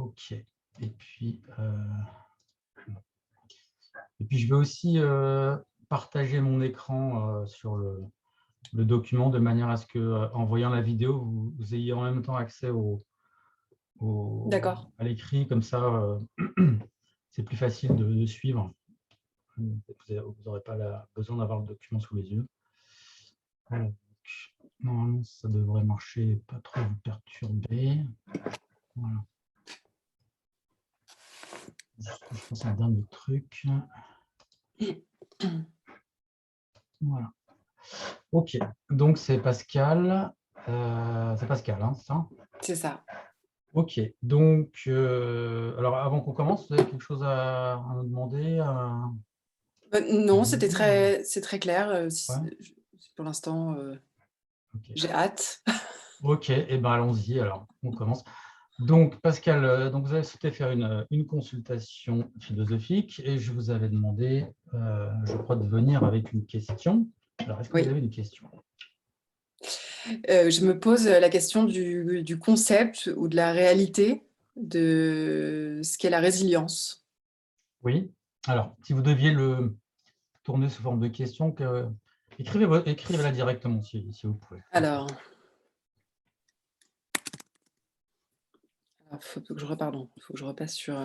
OK. Et puis je vais aussi partager mon écran sur le document de manière à ce que, en voyant la vidéo, vous ayez en même temps accès D'accord. à l'écrit. Comme ça, c'est plus facile de suivre. Vous n'aurez pas besoin d'avoir le document sous les yeux. Donc, normalement, ça devrait marcher, pas trop vous perturber. Voilà. Juste que je fasse un dernier truc. Voilà. OK. Donc, c'est Pascal. C'est Pascal, hein, c'est ça? C'est ça. OK. Donc, alors, avant qu'on commence, vous avez quelque chose à me demander, à Non, me dire? c'est très clair, Ouais? pour l'instant, OK. j'ai hâte. OK. Et ben, allons-y alors, on commence. Donc, Pascal, donc vous avez souhaité faire une consultation philosophique et je vous avais demandé, je crois, de venir avec une question. Alors, est-ce que vous Oui. avez une question? Je me pose la question du concept ou de la réalité de ce qu'est la résilience. Oui. Alors, si vous deviez le tourner sous forme de question, écrivez-la directement si vous pouvez. Alors, faut que je faut que je repasse sur,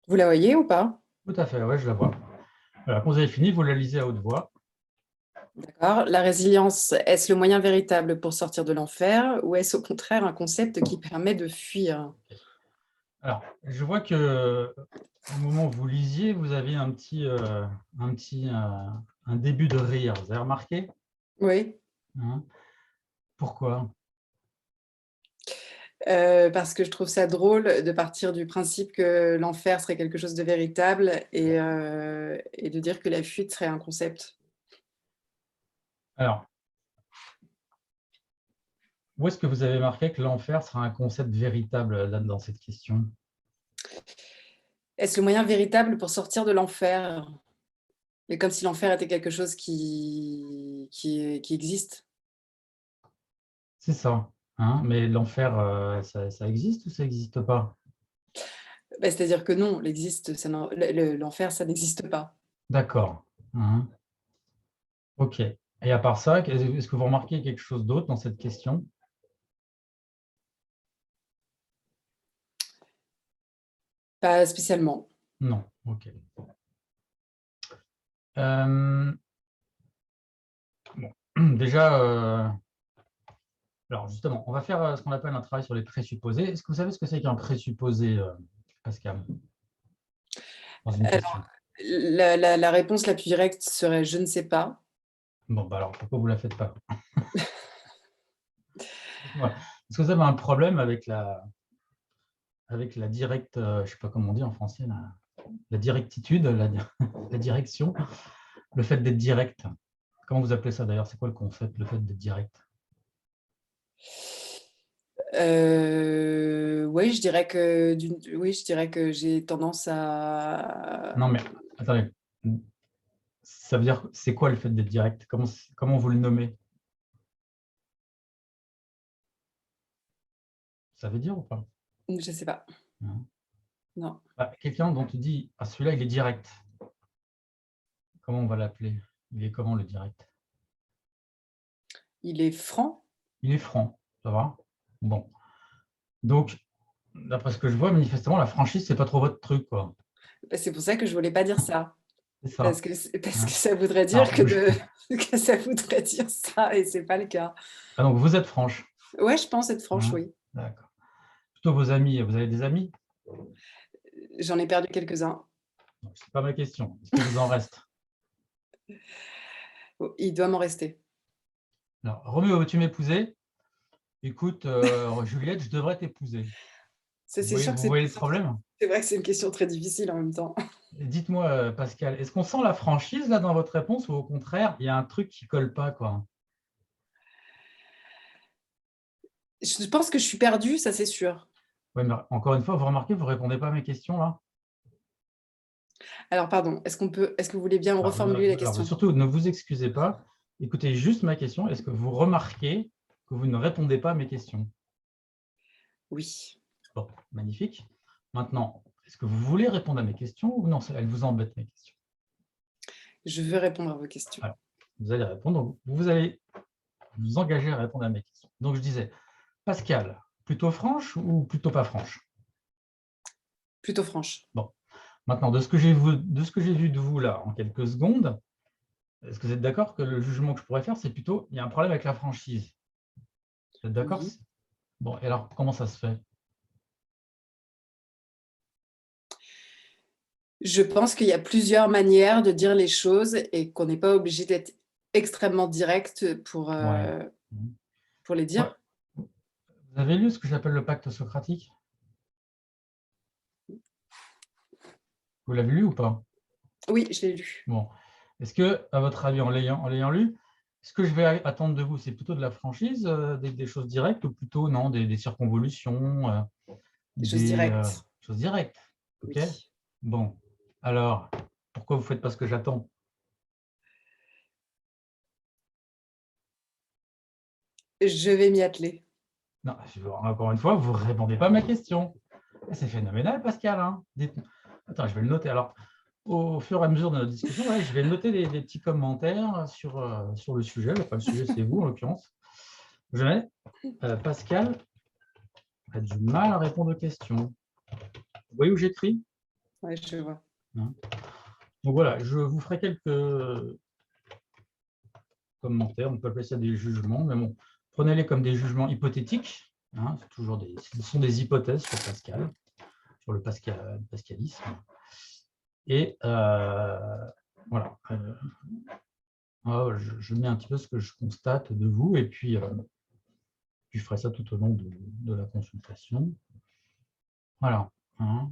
vous la voyez ou pas? Tout à fait, ouais, je la vois. Voilà, quand vous avez fini, vous la lisez à haute voix. D'accord. La résilience, est-ce le moyen véritable pour sortir de l'enfer ou est-ce au contraire un concept qui permet de fuir? Alors, je vois que au moment où vous lisiez, vous aviez un début de rire. Vous avez remarqué? Oui, Hein? Pourquoi? parce que je trouve ça drôle de partir du principe que l'enfer serait quelque chose de véritable et de dire que la fuite serait un concept. Alors, où est-ce que vous avez marqué que l'enfer sera un concept véritable là, dans cette question? Est-ce le moyen véritable pour sortir de l'enfer? Mais comme si l'enfer était quelque chose qui existe. C'est ça. Hein? Mais l'enfer, ça existe ou ça n'existe pas? Bah, c'est-à-dire que non, l'enfer, ça n'existe pas. D'accord. Hein? OK. Et à part ça, est-ce que vous remarquez quelque chose d'autre dans cette question? Pas spécialement. Non. OK. Euh, bon. Déjà, alors justement, on va faire ce qu'on appelle un travail sur les présupposés. Est-ce que vous savez ce que c'est qu'un présupposé, Pascal, dans une Alors, question? la réponse la plus directe serait: «Je ne sais pas». Bon, bah alors pourquoi vous ne la faites pas? Dites-moi. Est-ce que vous avez un problème avec la directe, je ne sais pas comment on dit en français, la directitude, la direction, le fait d'être direct? Comment vous appelez ça d'ailleurs? C'est quoi le concept, le fait d'être direct? Oui, je dirais que j'ai tendance à Non, mais attendez, ça veut dire, c'est quoi le fait d'être direct? Comment vous le nommez? Ça veut dire ou pas? je sais pas, Hein? non. Bah, quelqu'un dont tu dis: «Ah, celui-là, il est direct», comment on va l'appeler? Il est comment le direct? Il est franc? Il est franc. Ça va? Bon. Donc, d'après ce que je vois, manifestement, la franchise, c'est pas trop votre truc, quoi. Bah, c'est pour ça que je voulais pas dire ça. C'est ça. Parce que Hein. ça voudrait dire Alors, que ça voudrait dire ça et c'est pas le cas. ah, donc, vous êtes franche. Ouais, je pense être franche, Hein. oui. D'accord. Plutôt vos amis, vous avez des amis? J'en ai perdu quelques-uns. C'est pas ma question. Est-ce qu'il vous en reste? Oh, il doit m'en rester. Alors, Roméo, veux-tu m'épouser? Écoute, Juliette, je devrais t'épouser. Ça, Vous c'est voyez, sûr que vous voyez le problème? c'est vrai que c'est une question très difficile en même temps. Et dites-moi, Pascal, est-ce qu'on sent la franchise là dans votre réponse ou au contraire, il y a un truc qui colle pas, quoi? Je pense que je suis perdue, ça c'est sûr. Ouais, mais encore une fois, vous remarquez, vous répondez pas à mes questions là. Alors pardon, est-ce que vous voulez bien me reformuler la Alors, question? surtout, ne vous excusez pas. Écoutez juste ma question. Est-ce que vous remarquez que vous ne répondez pas à mes questions? Oui. Bon, magnifique. Maintenant, est-ce que vous voulez répondre à mes questions ou non, elles vous embêtent mes questions? Je veux répondre à vos questions. Alors, vous allez répondre. Donc, vous allez vous engager à répondre à mes questions. Donc, je disais, Pascal, plutôt franche ou plutôt pas franche? Plutôt franche. Bon, maintenant, de ce que j'ai vu de vous là en quelques secondes, est-ce que vous êtes d'accord que le jugement que je pourrais faire, c'est plutôt, il y a un problème avec la franchise? Vous êtes d'accord? Oui. Bon, et alors, comment ça se fait? Je pense qu'il y a plusieurs manières de dire les choses et qu'on n'est pas obligé d'être extrêmement direct Ouais. Mhm. pour les Ouais. dire. Vous avez lu ce que j'appelle le pacte socratique? Vous l'avez lu ou pas? Oui, je l'ai lu. Bon. Est-ce que, à votre avis, en l'ayant lu, ce que je vais attendre de vous, c'est plutôt de la franchise, des choses directes, ou plutôt non, des circonvolutions, Des choses des directes. choses directes? OK? Oui. Bon. Alors, pourquoi vous ne faites pas ce que j'attends? Je vais m'y atteler. Non, encore une fois, vous ne répondez pas à ma question. C'est phénoménal, Pascal. Hein. Attends, je vais le noter. Alors, au fur et à mesure de notre discussion, ouais, je vais noter des petits commentaires sur le sujet. Enfin, le sujet, c'est vous, en l'occurrence. Je mets Pascal a du mal à répondre aux questions. Vous voyez où j'écris? Oui, je vois. Hein. Donc voilà, je vous ferai quelques commentaires. On peut appeler ça des jugements, mais bon, prenez-les comme des jugements hypothétiques. Hein, ce sont des hypothèses sur Pascal, sur le pascalisme. Et voilà. Je mets un petit peu ce que je constate de vous, et puis je ferai ça tout au long de la consultation. Voilà. Hein.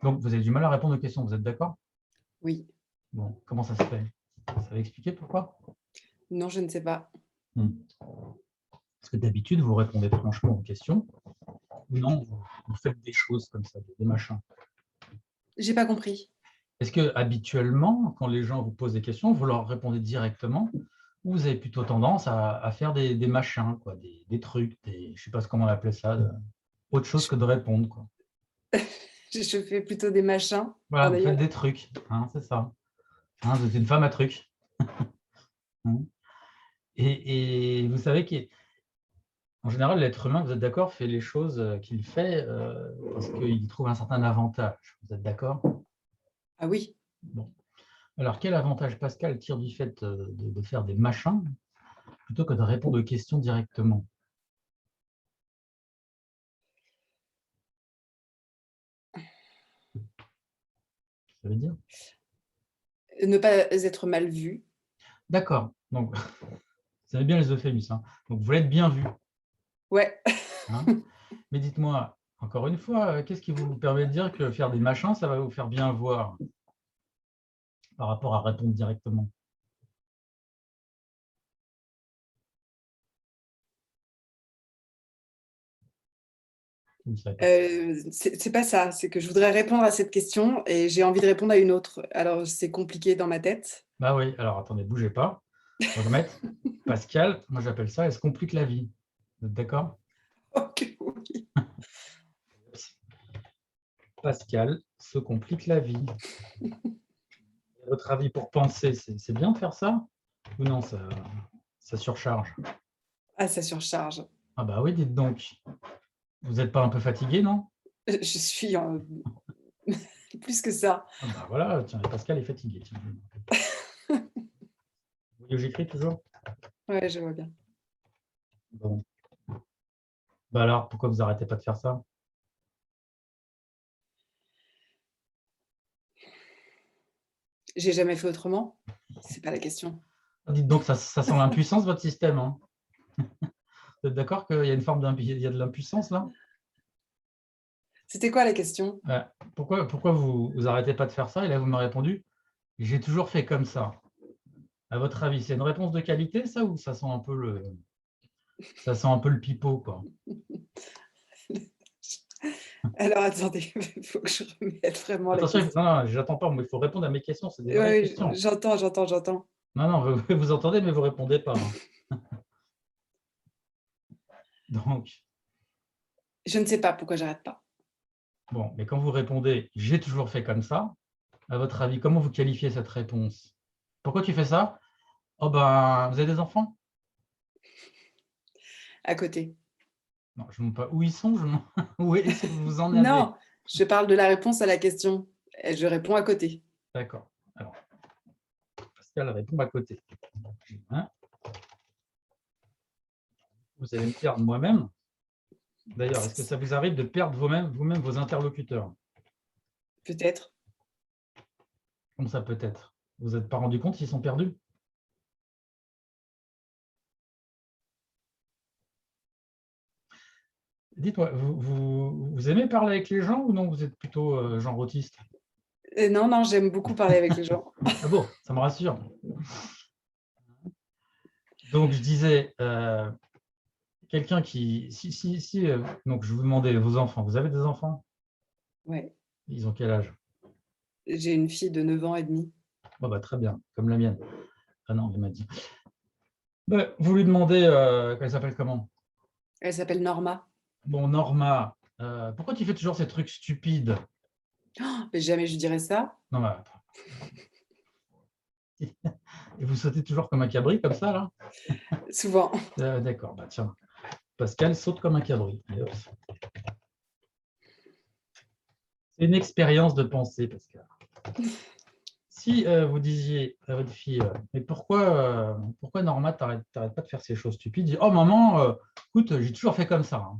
Donc, vous avez du mal à répondre aux questions, vous êtes d'accord? Oui. Bon, comment ça se fait? Ça va expliquer pourquoi? Non, je ne sais pas. Parce que d'habitude, vous répondez franchement aux questions. Non, vous faites des choses comme ça, des machins. J'ai pas compris. Est-ce que habituellement, quand les gens vous posent des questions, vous leur répondez directement, ou vous avez plutôt tendance à faire des machins, quoi, des trucs, je ne sais pas comment on appelait ça, autre chose que de répondre, quoi. Je fais plutôt des machins. Voilà, En vous ayant... faites des trucs, hein, c'est ça. Hein, vous êtes une femme à trucs. Hein. Et vous savez qu'en général, l'être humain, vous êtes d'accord, fait les choses qu'il fait parce qu'il trouve un certain avantage. Vous êtes d'accord? Ah oui. Bon. Alors, quel avantage Pascal tire du fait de faire des machins plutôt que de répondre aux questions directement? Ça veut dire? Ne pas être mal vu. D'accord. Donc, vous avez bien les euphémismes. Hein. Donc, vous voulez être bien vu. Ouais. Hein. Mais dites-moi, encore une fois, qu'est-ce qui vous permet de dire que faire des machins, ça va vous faire bien voir par rapport à répondre directement? Vous ne savez pas. C'est pas ça. C'est que je voudrais répondre à cette question et j'ai envie de répondre à une autre. Alors, c'est compliqué dans ma tête. Bah oui, alors attendez, bougez pas. On va mettre Pascal, moi j'appelle ça, elle se complique la vie. Vous êtes d'accord? Ok, oui. Pascal se complique la vie. À votre avis, pour penser, c'est bien de faire ça? Ou non, ça surcharge? Ah, ça surcharge. Ah bah oui, dites donc. Vous n'êtes pas un peu fatigué, non? Je suis plus que ça. Ah bah voilà, tiens, Pascal est fatigué. Tiens. Vous voyez où j'écris toujours? Ouais, je vois bien. Bon. Bah alors, pourquoi vous arrêtez pas de faire ça? J'ai jamais fait autrement. C'est pas la question. Dites donc, ça sent l'impuissance, votre système, hein. Vous êtes d'accord qu'il y a une forme il y a de l'impuissance là? C'était quoi la question? Pourquoi vous arrêtez pas de faire ça? Et là, vous me répondu, j'ai toujours fait comme ça. À votre avis, c'est une réponse de qualité, ça, ou ça sent un peu le pipeau, quoi? Alors attendez, il faut que je remette vraiment la Attention, question. non, non, j'attends pas, moi, il faut répondre à mes questions, c'est des vraies Oui, questions. j'entends. Non, non, vous entendez, mais vous répondez pas, hein. Donc, Je ne sais pas pourquoi j'arrête pas. bon, mais quand vous répondez, j'ai toujours fait comme ça, à votre avis, comment vous qualifiez cette réponse? Pourquoi tu fais ça? Oh ben, vous avez des enfants? À côté. Non, je ne demande pas où ils sont, où est-ce que vous en avez? Non, je parle de la réponse à la question. Et je réponds à côté. D'accord. Alors, Pascal répond à côté. Hein? Vous allez me perdre moi-même. D'ailleurs, est-ce que ça vous arrive de perdre vous-même vos interlocuteurs? Peut-être. Comme ça peut être. Vous n'êtes pas rendu compte s'ils sont perdus? Dites-moi, vous aimez parler avec les gens ou non? Vous êtes plutôt genre autiste? Non, j'aime beaucoup parler avec les gens. Ah bon, ça me rassure. Donc, je disais, quelqu'un qui, donc je vous demandais vos enfants, vous avez des enfants? Ouais. Ils ont quel âge? J'ai une fille de 9 ans et demi. Oh, bah, très bien, comme la mienne. Ah non, elle m'a dit. Bah, vous lui demandez, qu'elle s'appelle comment? Elle s'appelle Norma. Bon, Norma, pourquoi tu fais toujours ces trucs stupides? Mais jamais je dirais ça. Non, bah, attends. Et vous sautez toujours comme un cabri, comme ça, là? Souvent. D'accord, bah tiens, Pascal saute comme un cabri. Allez, hop. C'est une expérience de pensée, Pascal. Si vous disiez à votre fille, mais pourquoi Norma, t'arrêtes pas de faire ces choses stupides? Dit, oh maman, écoute, j'ai toujours fait comme ça, hein.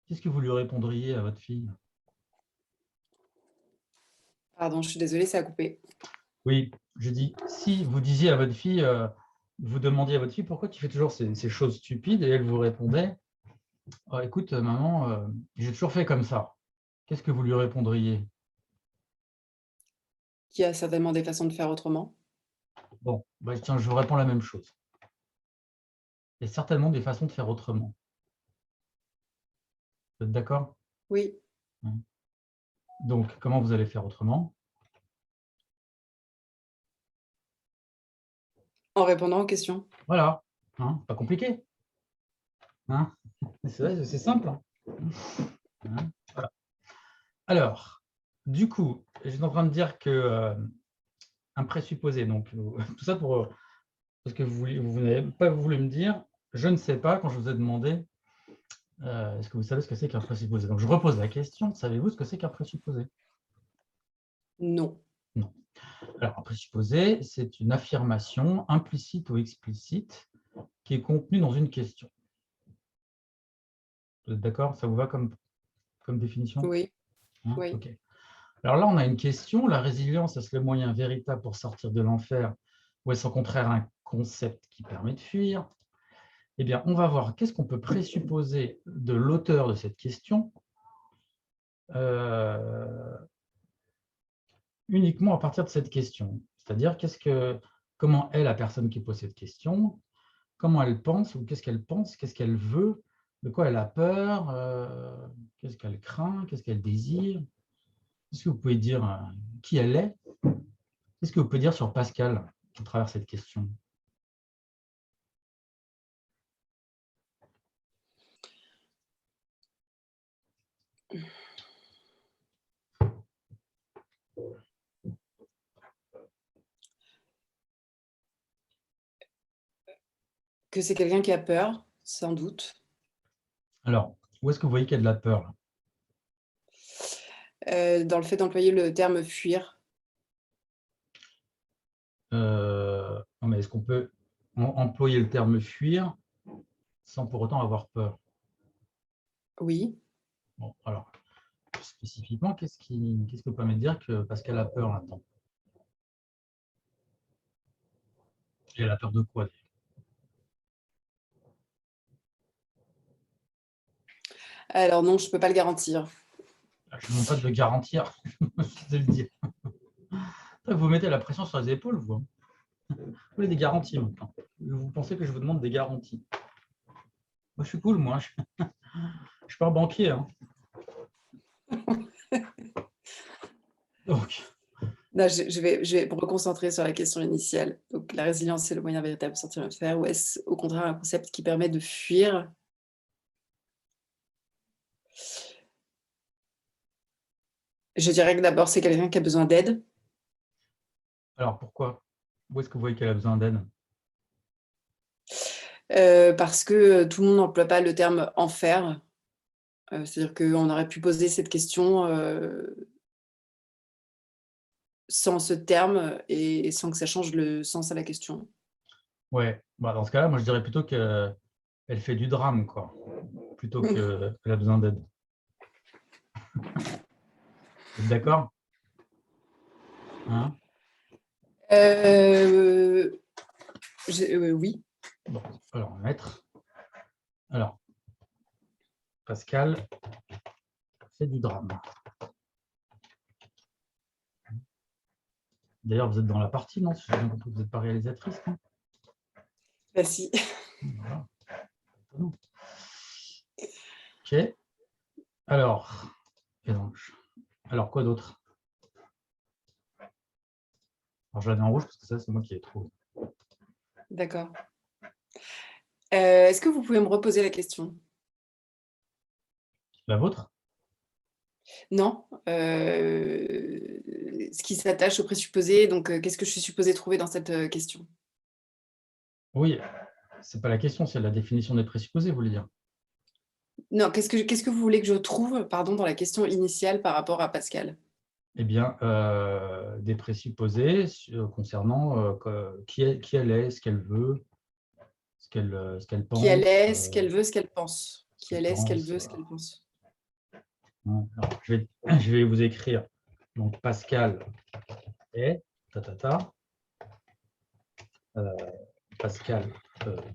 Qu'est-ce que vous lui répondriez à votre fille? Pardon, je suis désolée, ça a coupé. Oui, je dis, si vous disiez à votre fille, vous demandiez à votre fille, pourquoi tu fais toujours ces choses stupides? Et elle vous répondait, oh, écoute, maman, j'ai toujours fait comme ça. Qu'est-ce que vous lui répondriez? Qui a certainement des façons de faire autrement. Bon, bah, tiens, je vous réponds la même chose. Il y a certainement des façons de faire autrement. Vous êtes d'accord? Oui, Hein. Donc, comment vous allez faire autrement? en répondant aux questions. Voilà, hein, pas compliqué. Hein. C'est simple, hein. Hein, voilà. Alors, du coup, je suis en train de dire que un présupposé, donc tout ça pour parce que vous n'avez pas voulu me dire, je ne sais pas quand je vous ai demandé, est-ce que vous savez ce que c'est qu'un présupposé? Donc je repose la question, savez-vous ce que c'est qu'un présupposé? Non. Non. Alors un présupposé, c'est une affirmation implicite ou explicite qui est contenue dans une question. Vous êtes d'accord? Ça vous va comme définition? Oui, Hein? oui. Ok. Alors là, on a une question. La résilience, est-ce le moyen véritable pour sortir de l'enfer ou est-ce au contraire un concept qui permet de fuir? Eh bien, on va voir qu'est-ce qu'on peut présupposer de l'auteur de cette question euh, uniquement à partir de cette question. C'est-à-dire, comment est la personne qui pose cette question, comment elle pense ou qu'est-ce qu'elle veut, de quoi elle a peur, qu'est-ce qu'elle craint, qu'est-ce qu'elle désire. Est-ce que vous pouvez dire qui elle est? Qu'est-ce que vous pouvez dire sur Pascal à travers cette question? Que c'est quelqu'un qui a peur, sans doute. Alors, où est-ce que vous voyez qu'il y a de la peur là? Dans le fait d'employer le terme fuir. Non, mais est-ce qu'on peut employer le terme fuir sans pour autant avoir peur? Oui. Bon, alors, spécifiquement, qu'est-ce que vous pouvez me dire que Pascal a peur là-dedans? Et elle a peur de quoi? Alors non, je ne peux pas le garantir. Je ne demande pas de le garantir, je le dire. Vous mettez la pression sur les épaules, vous. Hein. Vous voulez des garanties maintenant. Vous pensez que je vous demande des garanties. Moi, je suis cool, moi. Je suis pas un banquier. Hein. Donc, Non, je vais me reconcentrer sur la question initiale. Donc, la résilience, c'est le moyen véritable de sortir de faire, ou est-ce au contraire un concept qui permet de fuir? Je dirais que d'abord, c'est quelqu'un qui a besoin d'aide. alors pourquoi? Où est-ce que vous voyez qu'elle a besoin d'aide? Parce que tout le monde n'emploie pas le terme enfer. C'est-à-dire qu'on aurait pu poser cette question sans ce terme et sans que ça change le sens à la question. Ouais, bah, dans ce cas-là, moi je dirais plutôt qu'elle fait du drame, quoi, plutôt qu'elle a besoin d'aide. Vous êtes d'accord? Hein? Oui. Bon, alors on va mettre. Alors, Pascal fait du drame. D'ailleurs, vous êtes dans la partie, non? Si j'ai bien compris, vous n'êtes pas réalisatrice, non? Bah si. Voilà. Ok. Alors, et donc, alors quoi d'autre? Alors, je la mets en rouge parce que ça, c'est moi qui ai trouvé. D'accord. Est-ce que vous pouvez me reposer la question? La vôtre? Non, ce qui s'attache au présupposé, donc qu'est-ce que je suis supposée trouver dans cette, question? Oui, c'est pas la question, c'est la définition des présupposés, vous voulez dire? Non, qu'est-ce que vous voulez que je trouve, pardon, dans la question initiale par rapport à Pascal? Eh bien, des présupposés concernant qui elle est, ce qu'elle veut, ce qu'elle Qui elle pense, est, ce qu'elle veut, ce qu'elle pense. ce Qui qu'elle elle est, ce qu'elle pense. veut, ce qu'elle pense. Hein. Alors, je vais vous écrire. Donc, Pascal est, ta, ta, ta. Pascal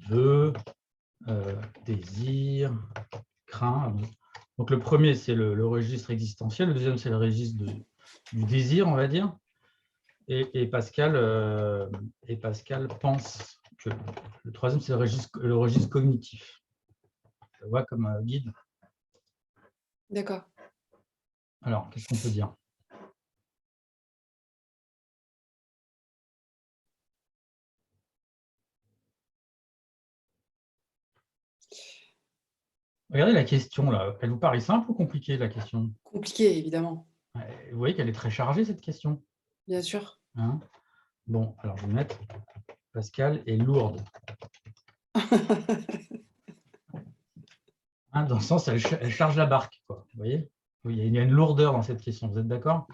veut, désire, craint. Donc, le premier, c'est le registre existentiel. Le deuxième, c'est le registre du désir, on va dire. Et Pascal pense que le troisième, c'est le registre cognitif. Je le vois comme guide. D'accord. Alors, qu'est-ce qu'on peut dire? Regardez la question là. Elle vous paraît simple ou compliquée la question? Compliqué, évidemment, Vous voyez qu'elle est très chargée cette question. bien sûr. Hein. Bon, alors je vais mettre Pascal est lourde. Hein, dans le sens, elle charge la barque. Quoi. Vous voyez? Oui, il y a une lourdeur dans cette question. Vous êtes d'accord?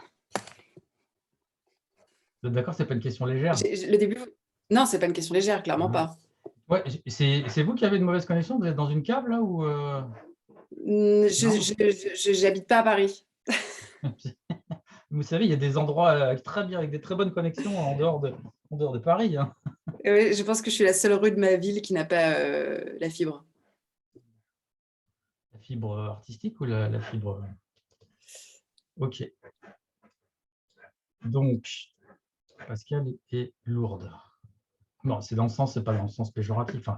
Vous êtes d'accord? C'est pas une question légère. Le début. Non, c'est pas une question légère, clairement Hein. pas. Ouais, c'est vous qui avez de mauvaises connexions? Vous êtes dans une cave là ou non? J'habite pas à Paris. Vous savez, il y a des endroits très bien avec des très bonnes connexions en dehors de Paris. Hein. Oui, je pense que je suis la seule rue de ma ville qui n'a pas la fibre. La fibre artistique ou la fibre. Ok. Donc, Pascal est lourde. Non, c'est dans le sens, c'est pas dans le sens péjoratif. Enfin,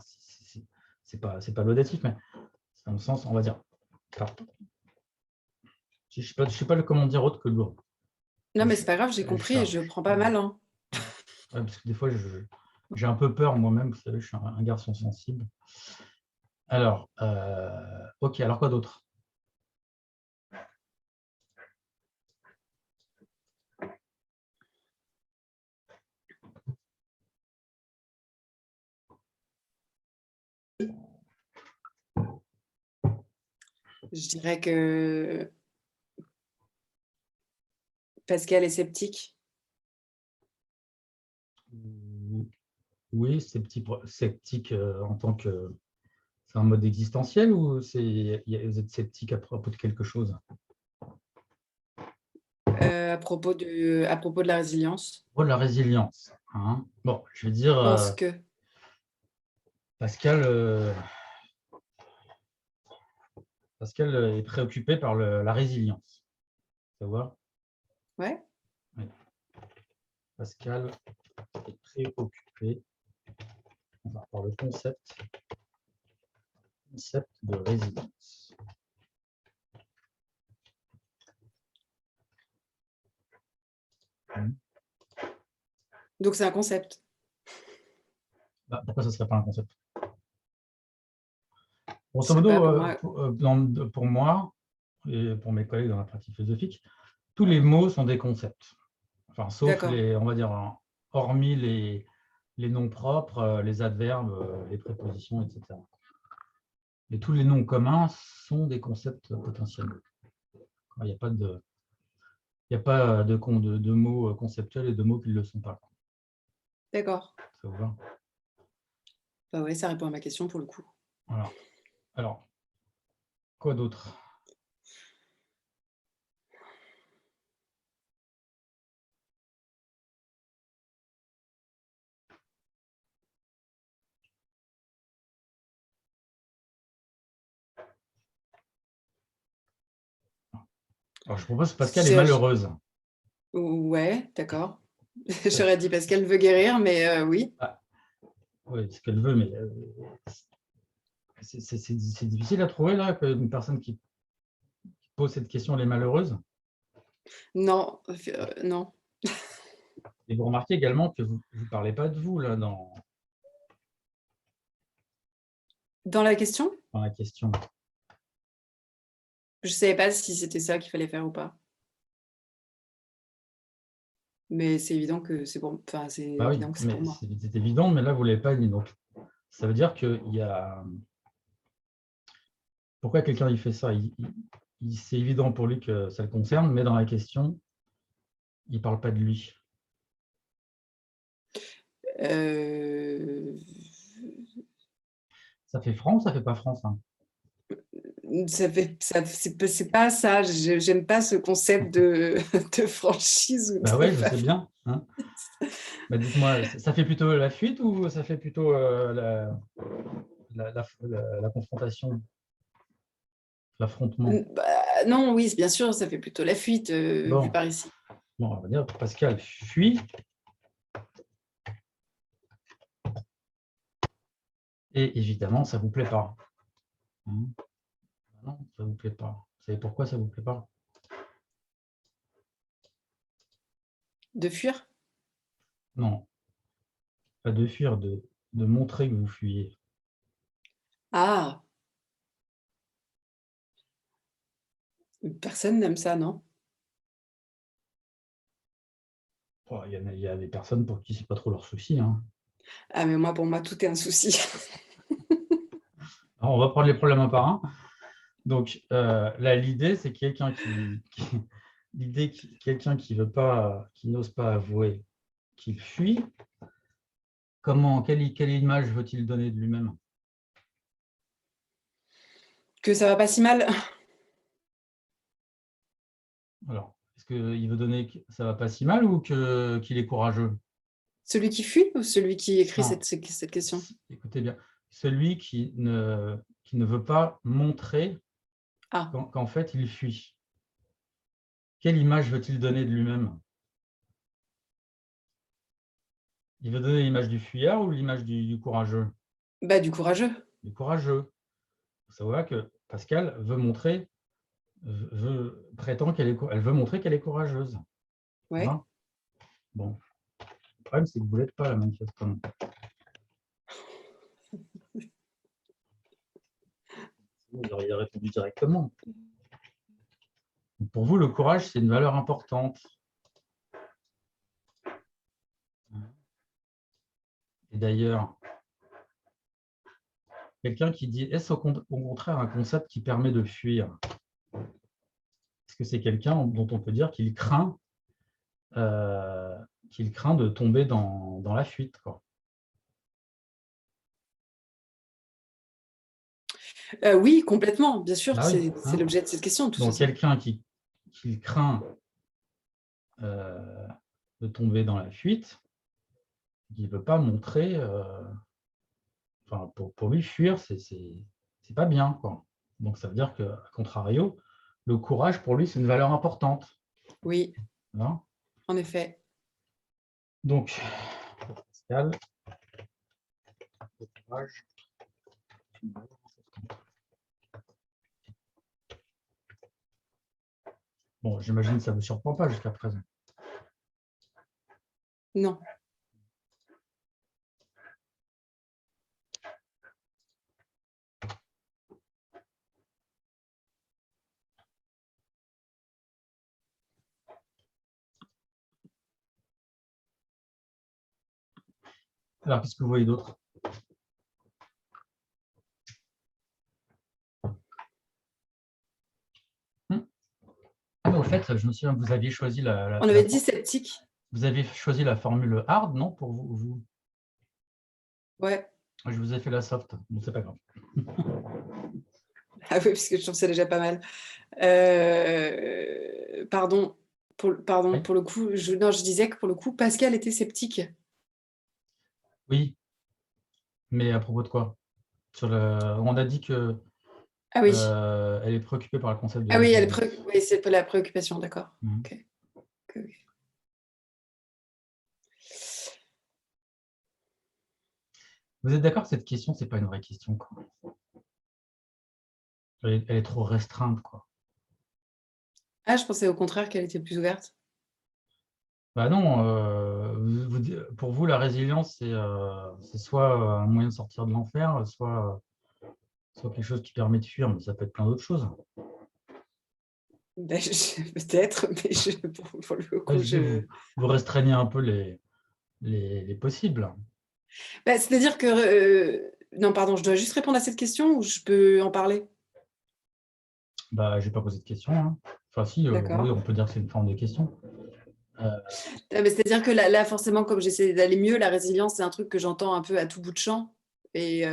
c'est pas laudatif, mais c'est dans le sens, on va dire. Enfin, je ne sais pas comment dire autre que lourd. Non, mais c'est pas grave, j'ai Elle compris et je charge. prends pas mal. Hein. Ouais, parce que des fois, j'ai un peu peur moi-même. Vous savez, je suis un garçon sensible. Alors, ok. Alors quoi d'autre? Je dirais que Pascal est sceptique. Oui, sceptique en tant que... C'est un mode existentiel ou vous êtes sceptique à propos de quelque chose? À propos de la résilience. Oh, la résilience. Hein. Bon, je vais dire, Je pense que... Pascal, Pascal est préoccupé par la résilience. Ça va? Ouais. Oui. Pascal est préoccupé par le concept de résilience. Donc, c'est un concept. Bah, pourquoi ce ne serait pas un concept? Je Grosso sais pas, pour modo, moi... pour moi et pour mes collègues dans la pratique philosophique, tous les mots sont des concepts. Enfin, sauf D'accord. on va dire, hormis les noms propres, les adverbes, les prépositions, etc. Et tous les noms communs sont des concepts potentiels. Il n'y a pas de mots conceptuels et de mots qui ne le sont pas. D'accord. Ça vous va? Bah ouais, ça répond à ma question pour le coup. Voilà. Alors, quoi d'autre? Alors, je propose Pascal est malheureuse. Ouais, d'accord. J'aurais dit parce qu'elle veut guérir, mais oui. Ah, oui, ce qu'elle veut, mais c'est difficile à trouver là, une personne qui pose cette question, elle est malheureuse. Non, non. Et vous remarquez également que vous ne parlez pas de vous là dans Dans la question, la question. je ne savais pas si c'était ça qu'il fallait faire ou pas. Mais c'est évident que c'est pour, enfin, c'est Bah oui, évident que c'est pour mais moi. c'est évident, mais là, vous ne l'avez pas dit. Donc, ça veut dire qu'il y a... Pourquoi quelqu'un il fait ça? C'est évident pour lui que ça le concerne, mais dans la question, il ne parle pas de lui. Euh, Ça fait franc ou ça fait pas franc, ça? c'est pas ça. J'aime pas ce concept de franchise. Bah ouais, je sais bien. Hein. Bah dites-moi, ça fait plutôt la fuite ou ça fait plutôt la confrontation, l'affrontement? Bah, non, oui, bien sûr, ça fait plutôt la fuite vu Bon. par ici. Bon, on va dire Pascal fuit et évidemment, ça ne vous plaît pas. Hein. Non, ça ne vous plaît pas. Vous savez pourquoi ça ne vous plaît pas? De fuir? Non, pas de fuir, de montrer que vous fuyez. Ah, personne n'aime ça, non? Oh, il y a des personnes pour qui ce n'est pas trop leur souci. Hein. Ah, mais moi, pour moi, tout est un souci. Alors, on va prendre les problèmes un par un. Donc, là, l'idée, c'est quelqu'un quelqu'un qui veut pas, qui n'ose pas avouer qu'il fuit. Quelle image veut-il donner de lui-même? Que ça va pas si mal. Alors, est-ce qu'il veut donner que ça va pas si mal ou qu'il est courageux? Celui qui fuit ou celui qui écrit Non, cette question? écoutez bien, celui qui ne veut pas montrer Ah, qu'en fait, il fuit. Quelle image veut-il donner de lui-même? Il veut donner l'image du fuyard ou l'image du courageux? bah du courageux. Du courageux. Il faut savoir que Pascal prétend elle veut montrer qu'elle est courageuse. Ouais. Hein. Bon, le problème, c'est que vous ne l'êtes pas, la manifestement. Vous auriez répondu directement. Pour vous, le courage, c'est une valeur importante. Et d'ailleurs, quelqu'un qui dit, est-ce au contraire un concept qui permet de fuir? Est-ce que c'est quelqu'un dont on peut dire qu'il craint de tomber dans la fuite, quoi? Oui, complètement, bien sûr, Ah oui, c'est hein? l'objet de cette question, de toute Donc façon. quelqu'un qui craint de tomber dans la fuite, qui ne veut pas montrer, enfin, pour lui, fuir, c'est pas bien, quoi. Donc ça veut dire qu'à contrario, le courage, pour lui, c'est une valeur importante. Oui, Hein. en effet. Donc, pour Pascal, le courage, c'est une valeur importante. Bon, j'imagine que ça ne vous surprend pas jusqu'à présent. Non. Alors, qu'est-ce que vous voyez d'autre? Au fait, je me souviens que vous aviez choisi On avait dit sceptique. vous avez choisi la formule hard, non, pour vous? Ouais. Je vous ai fait la soft. Bon, c'est pas grave. Ah oui, parce que je trouve ça déjà pas mal. Pardon, Oui. pour le coup, non, je disais que pour le coup, Pascal était sceptique. Oui, mais à propos de quoi? On a dit que Ah oui, elle est préoccupée par le concept de ah oui, résilience. oui, c'est pas la préoccupation, d'accord. Mhm. Ok, ok, ok. Vous êtes d'accord que cette question, c'est pas une vraie question, quoi. Elle est trop restreinte, quoi. Ah, je pensais au contraire qu'elle était plus ouverte. Bah non, pour vous, la résilience, c'est soit un moyen de sortir de l'enfer, soit quelque chose qui permet de fuir, mais ça peut être plein d'autres choses. Ben, peut-être, mais pour le Là, coup, je dis, vous restreignez un peu les possibles. Ben, c'est-à-dire que... Non, pardon, je dois juste répondre à cette question ou je peux en parler? Bah, je n'ai pas posé de question, hein. Enfin, si, oui, D'accord. on peut dire que c'est une forme de question. Mais c'est-à-dire que là, forcément, comme j'essaie d'aller mieux, la résilience, c'est un truc que j'entends un peu à tout bout de champ. Et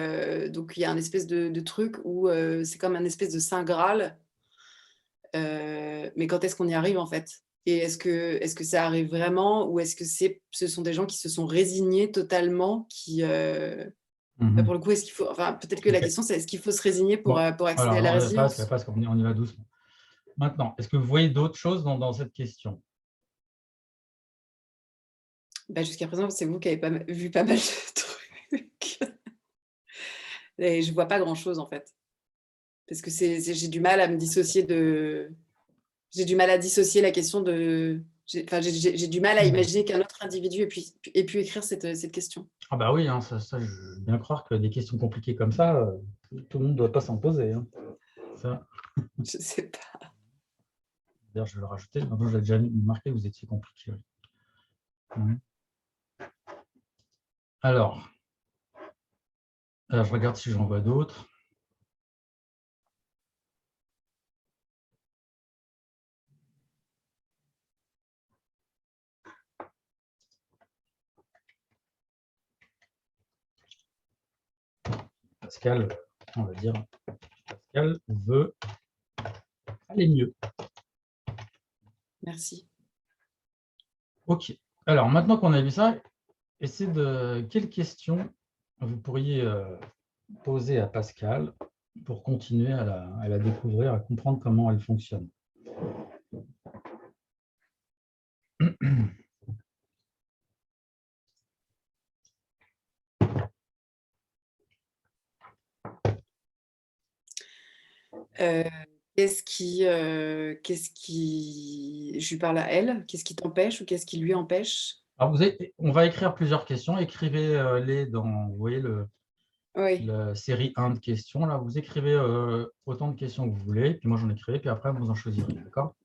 donc, il y a un espèce de truc où c'est comme un espèce de saint Graal. Mais quand est-ce qu'on y arrive, en fait? Et est-ce que ça arrive vraiment ou est-ce que ce sont des gens qui se sont résignés totalement, qui, pour le coup, est-ce qu'il faut... Enfin, peut-être que la Ok. question, c'est est-ce qu'il faut se résigner Bon, pour accéder à alors, la résilience? parce qu'on y va doucement. Maintenant, est-ce que vous voyez d'autres choses dans cette question? Bah, jusqu'à présent, c'est vous qui avez vu pas mal de trucs. Et je vois pas grand-chose, en fait. Parce que j'ai du mal à me dissocier de... J'ai du mal à dissocier la question de... Enfin, j'ai du mal à imaginer qu'un autre individu ait pu écrire cette question. Ah bah oui, hein, ça, je veux bien croire que des questions compliquées comme ça, tout le monde ne doit pas s'en poser, hein. Ça, Je sais pas. d'ailleurs, je vais le rajouter. Maintenant, je l'ai déjà marqué, vous étiez compliqué. Oui. Mhm. Alors, je regarde si j'en vois d'autres. Pascal, on va dire, Pascal veut aller mieux. Merci. Ok. Alors, maintenant qu'on a vu ça, quelles questions vous pourriez poser à Pascal pour continuer à la découvrir, à comprendre comment elle fonctionne. Euh, je lui parle à elle, qu'est-ce qui t'empêche ou qu'est-ce qui lui empêche? Alors, on va écrire plusieurs questions. Écrivez-les dans, vous voyez, Oui. la série 1 de questions. Là, vous écrivez autant de questions que vous voulez, puis moi j'en écrirai, puis après vous en choisirez, d'accord?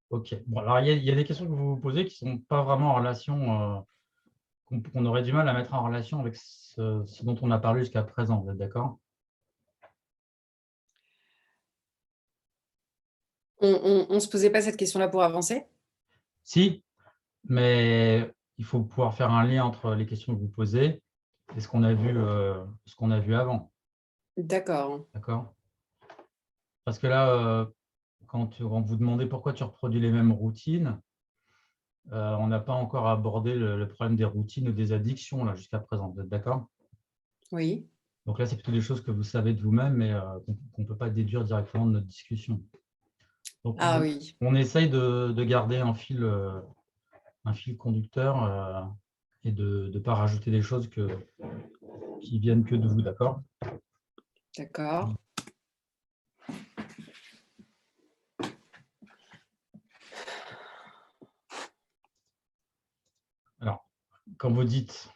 Ok. Bon, alors il y a des questions que vous vous posez qui ne sont pas vraiment en relation, qu'on aurait du mal à mettre en relation avec ce dont on a parlé jusqu'à présent. Vous êtes d'accord? On se posait pas cette question-là pour avancer? Si, mais il faut pouvoir faire un lien entre les questions que vous posez et ce qu'on a vu avant. D'accord. D'accord? Parce que là, quand on vous demandez pourquoi tu reproduis les mêmes routines, on n'a pas encore abordé le problème des routines ou des addictions là jusqu'à présent. Vous êtes d'accord? Oui. Donc là, c'est plutôt des choses que vous savez de vous-même, mais qu'on ne peut pas déduire directement de notre discussion. Donc, Ah oui. on essaye de garder un fil conducteur et de ne pas rajouter des choses qui viennent que de vous, d'accord? D'accord. Alors, quand vous dites...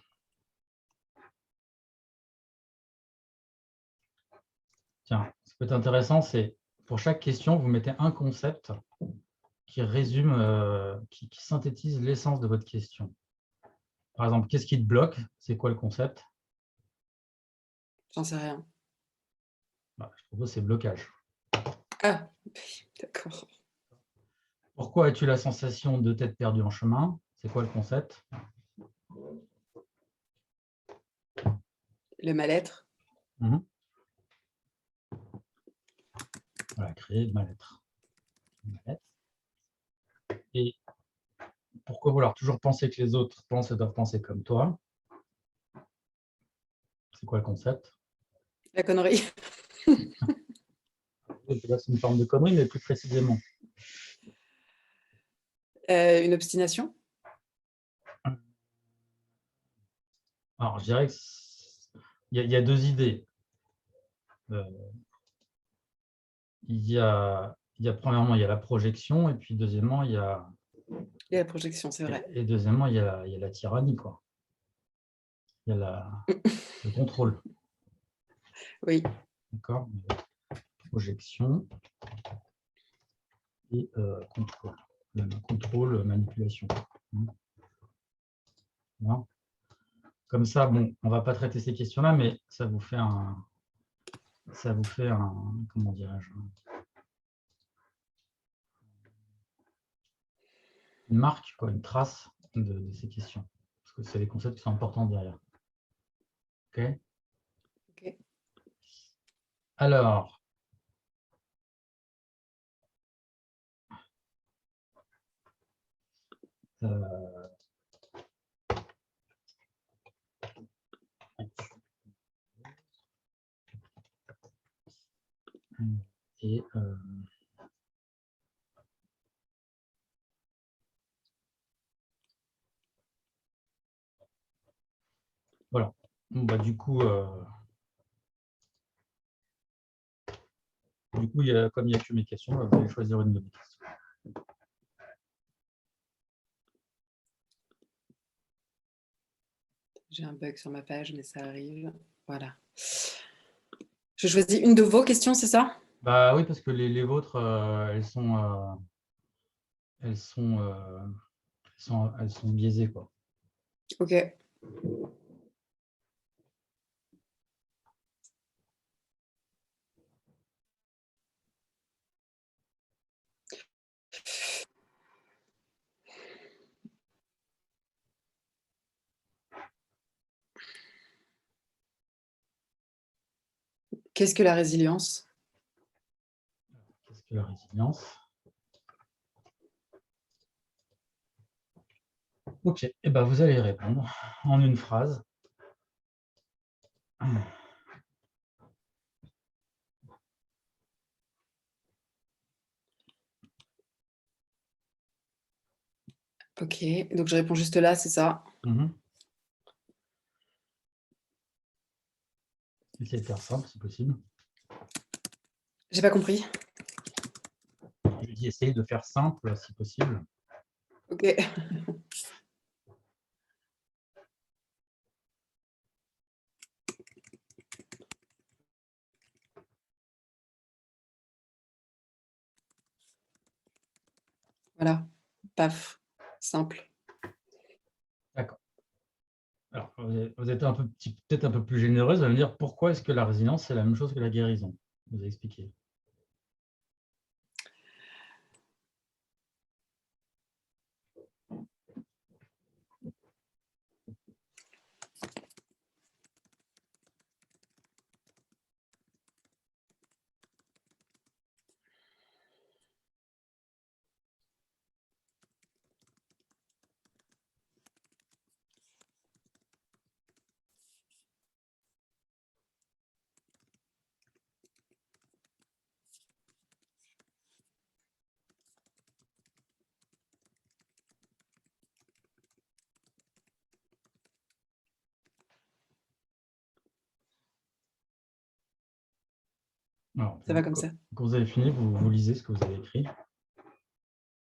Tiens, ce qui peut être intéressant, c'est pour chaque question, vous mettez un concept qui résume, qui synthétise l'essence de votre question. Par exemple, qu'est-ce qui te bloque? C'est quoi le concept? J'en sais rien. Bah, je propose c'est blocage. Ah, d'accord. Pourquoi as-tu la sensation de t'être perdu en chemin? C'est quoi le concept? Le mal-être. Voilà, créer le mal-être. Et pourquoi vouloir toujours penser que les autres pensent et doivent penser comme toi? C'est quoi le concept? La connerie. C'est une forme de connerie, mais plus précisément. Une obstination. Alors, je dirais qu'il y a deux idées. Premièrement, il y a la projection, et puis deuxièmement, il y a Et la projection, c'est vrai. deuxièmement, il y a la tyrannie, quoi. Il y a le contrôle. Oui. D'accord? Projection et contrôle. Contrôle, manipulation. Voilà. Comme ça, bon, on ne va pas traiter ces questions-là, mais ça vous fait comment dirais-je, une marque, quoi, une trace de ces questions. Parce que c'est les concepts qui sont importants derrière. OK? Ok. Alors, et voilà. Bon, bah, du coup, comme il n'y a que mes questions, vous allez choisir une de mes questions. J'ai un bug sur ma page, mais ça arrive. Voilà. Je choisis une de vos questions, c'est ça? Bah oui, parce que les vôtres, elles sont biaisées, quoi. Ok. Qu'est-ce que la résilience? Qu'est-ce que la résilience? Ok, et ben vous allez répondre en une phrase. Ok, donc je réponds juste là, c'est ça? Essayez de faire simple, si possible. J'ai pas compris. Je dis essayez de faire simple, si possible. Ok. Voilà, paf, simple. D'accord. Alors, vous êtes peut-être un peu plus généreuse, vous allez me dire pourquoi est-ce que la résilience, c'est la même chose que la guérison? Vous avez expliqué. Alors, Ça va comme ça. quand vous avez fini, vous lisez ce que vous avez écrit.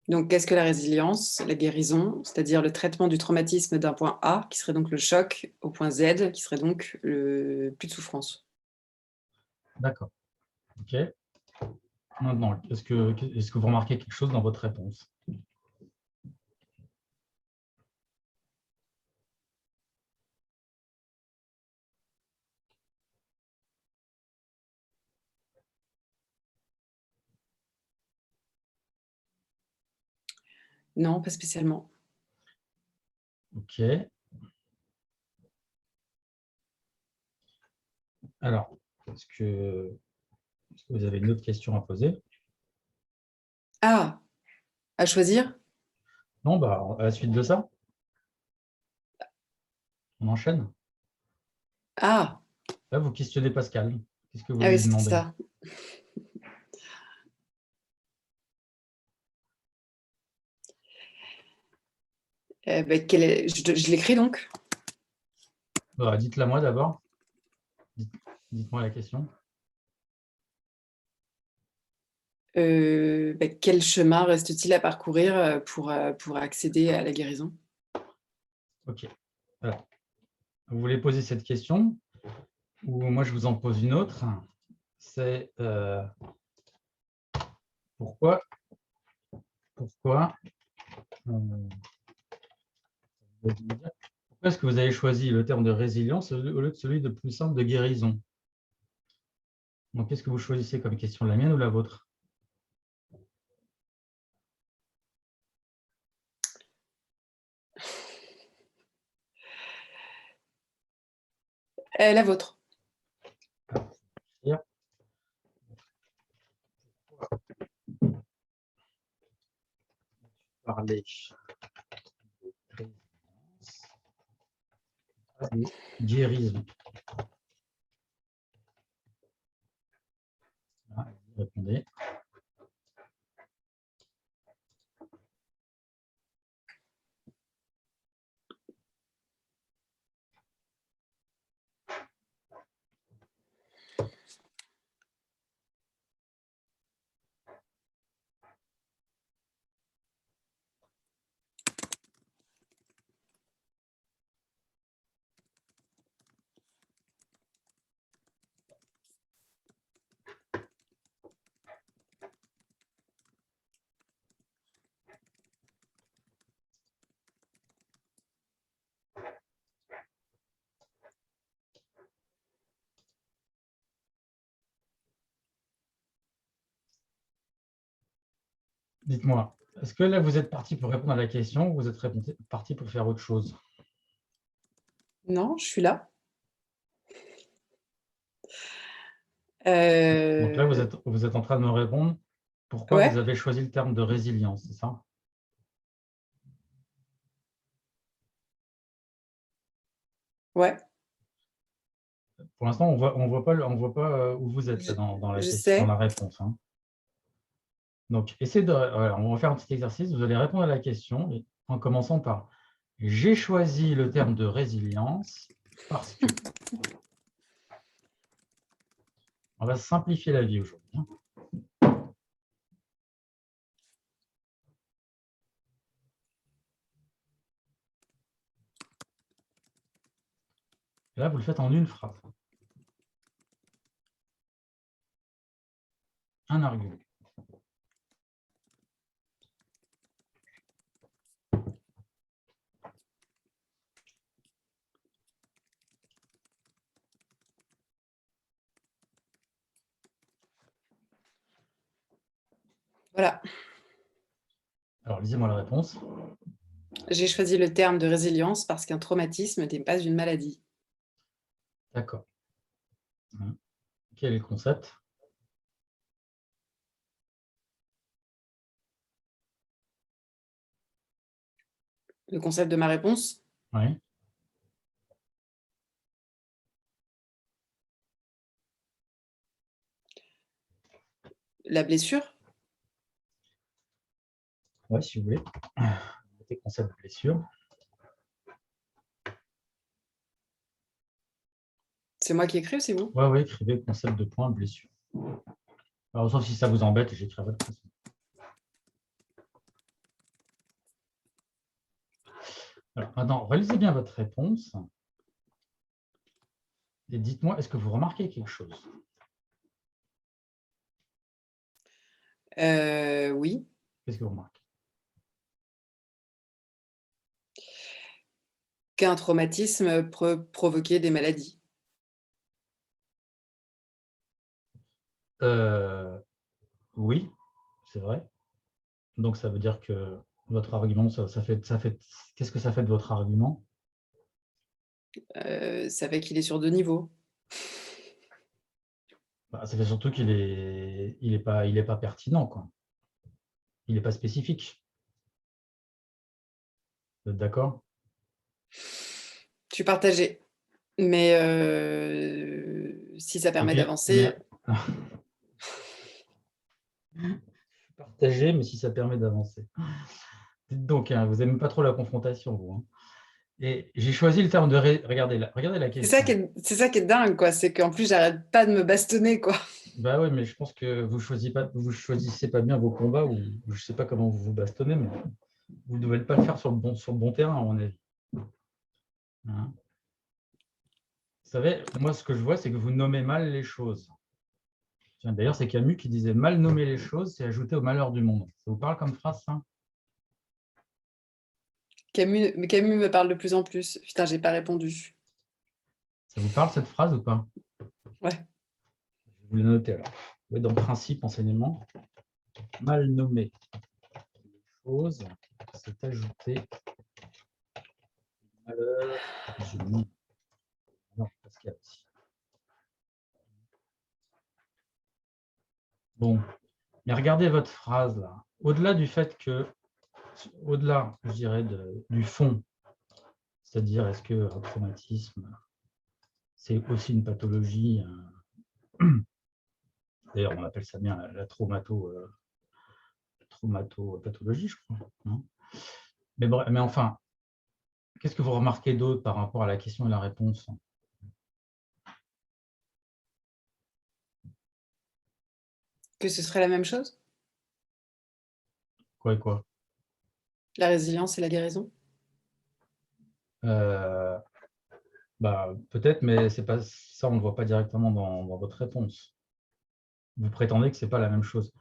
Donc, qu'est-ce que la résilience? La guérison, c'est-à-dire le traitement du traumatisme d'un point A, qui serait donc le choc, au point Z, qui serait donc le plus de souffrance. D'accord. OK. Maintenant, est-ce que vous remarquez quelque chose dans votre réponse? Non, pas spécialement. OK. Alors, est-ce que vous avez une autre question à poser? Ah, à choisir? Non, bah, à la suite de ça, on enchaîne. Ah, Là, vous questionnez Pascal. Qu'est-ce que vous ah oui, lui c'était demandez? ça. Ben, je l'écris donc. Bah, dites-la moi d'abord. Dites-moi la question. Ben, quel chemin reste-t-il à parcourir pour accéder à la guérison? OK. Alors, vous voulez poser cette question ou moi, je vous en pose une autre? C'est pourquoi euh, pourquoi est-ce que vous avez choisi le terme de résilience au lieu de celui de plus simple de guérison? Donc, qu'est-ce que vous choisissez comme question, la mienne ou la vôtre? La vôtre. Parler de guérison. Ah, répondez. Dites-moi, est-ce que là, vous êtes parti pour répondre à la question ou vous êtes parti pour faire autre chose? Non, je suis là. Donc là, vous êtes en train de me répondre pourquoi vous Ouais, avez choisi le terme de résilience, c'est ça? ouais, Pour l'instant, on voit pas où vous êtes je, là, dans la je question, dans sais. la réponse, hein. Donc, essayez de. Voilà, on va faire un petit exercice. Vous allez répondre à la question en commençant par j'ai choisi le terme de résilience parce que. On va simplifier la vie aujourd'hui, hein. Et là, vous le faites en une phrase. Un argument. Voilà. Alors, lisez-moi la réponse. J'ai choisi le terme de résilience parce qu'un traumatisme n'est pas une maladie. D'accord. Quel est le concept? Le concept de ma réponse, Oui. la blessure. Oui, si vous voulez. Mettez concept de blessure. C'est moi qui écris ou c'est vous? Oui, écrivez concept de point blessure. Alors, sauf si ça vous embête, j'écrirai de toute façon. Alors, maintenant, relisez bien votre réponse. Et dites-moi, est-ce que vous remarquez quelque chose? Oui. Qu'est-ce que vous remarquez? Qu'un traumatisme peut provoquer des maladies. Oui, c'est vrai. Donc, ça veut dire que votre argument, qu'est-ce que ça fait de votre argument? Ça fait qu'il est sur 2 niveaux. Bah, ça fait surtout qu'il est pas pertinent, quoi. Il n'est pas spécifique. Vous êtes d'accord? Je suis partagée, mais si ça permet Ok, mais d'avancer, partagez, mais si ça permet d'avancer. Dites donc, hein, vous n'aimez pas trop la confrontation, vous. Hein. Et j'ai choisi le terme de regardez la question. c'est ça qui est dingue, quoi. C'est qu'en plus, j'arrête pas de me bastonner, quoi. Bah ouais, mais je pense que vous choisissez pas bien vos combats, ou je sais pas comment vous vous bastonnez, mais vous ne devez pas le faire sur le bon terrain, à mon avis. Hein. Vous savez, moi, ce que je vois, c'est que vous nommez mal les choses. D'ailleurs, c'est Camus qui disait « mal nommer les choses, c'est ajouter au malheur du monde ». Ça vous parle comme phrase, ça? Camus me parle de plus en plus. Putain, j'ai pas répondu. Ça vous parle, cette phrase, ou pas? Ouais. Je vais vous le noter, alors. Oui, dans principe, enseignement, mal nommer les choses, c'est ajouter malheur du monde. Non, Pascal aussi. Bon, mais regardez votre phrase, là. Au-delà du fait que, au-delà, je dirais, du fond, c'est-à-dire, est-ce qu'un traumatisme, c'est aussi une pathologie, d'ailleurs, on appelle ça bien la traumatopathologie, je crois. Hein. Mais enfin, qu'est-ce que vous remarquez d'autre par rapport à la question et la réponse? Que ce serait la même chose? Quoi et quoi? La résilience et la guérison? Euh, Bah, peut-être, mais c'est pas ça, on ne le voit pas directement dans votre réponse. Vous prétendez que ce n'est pas la même chose.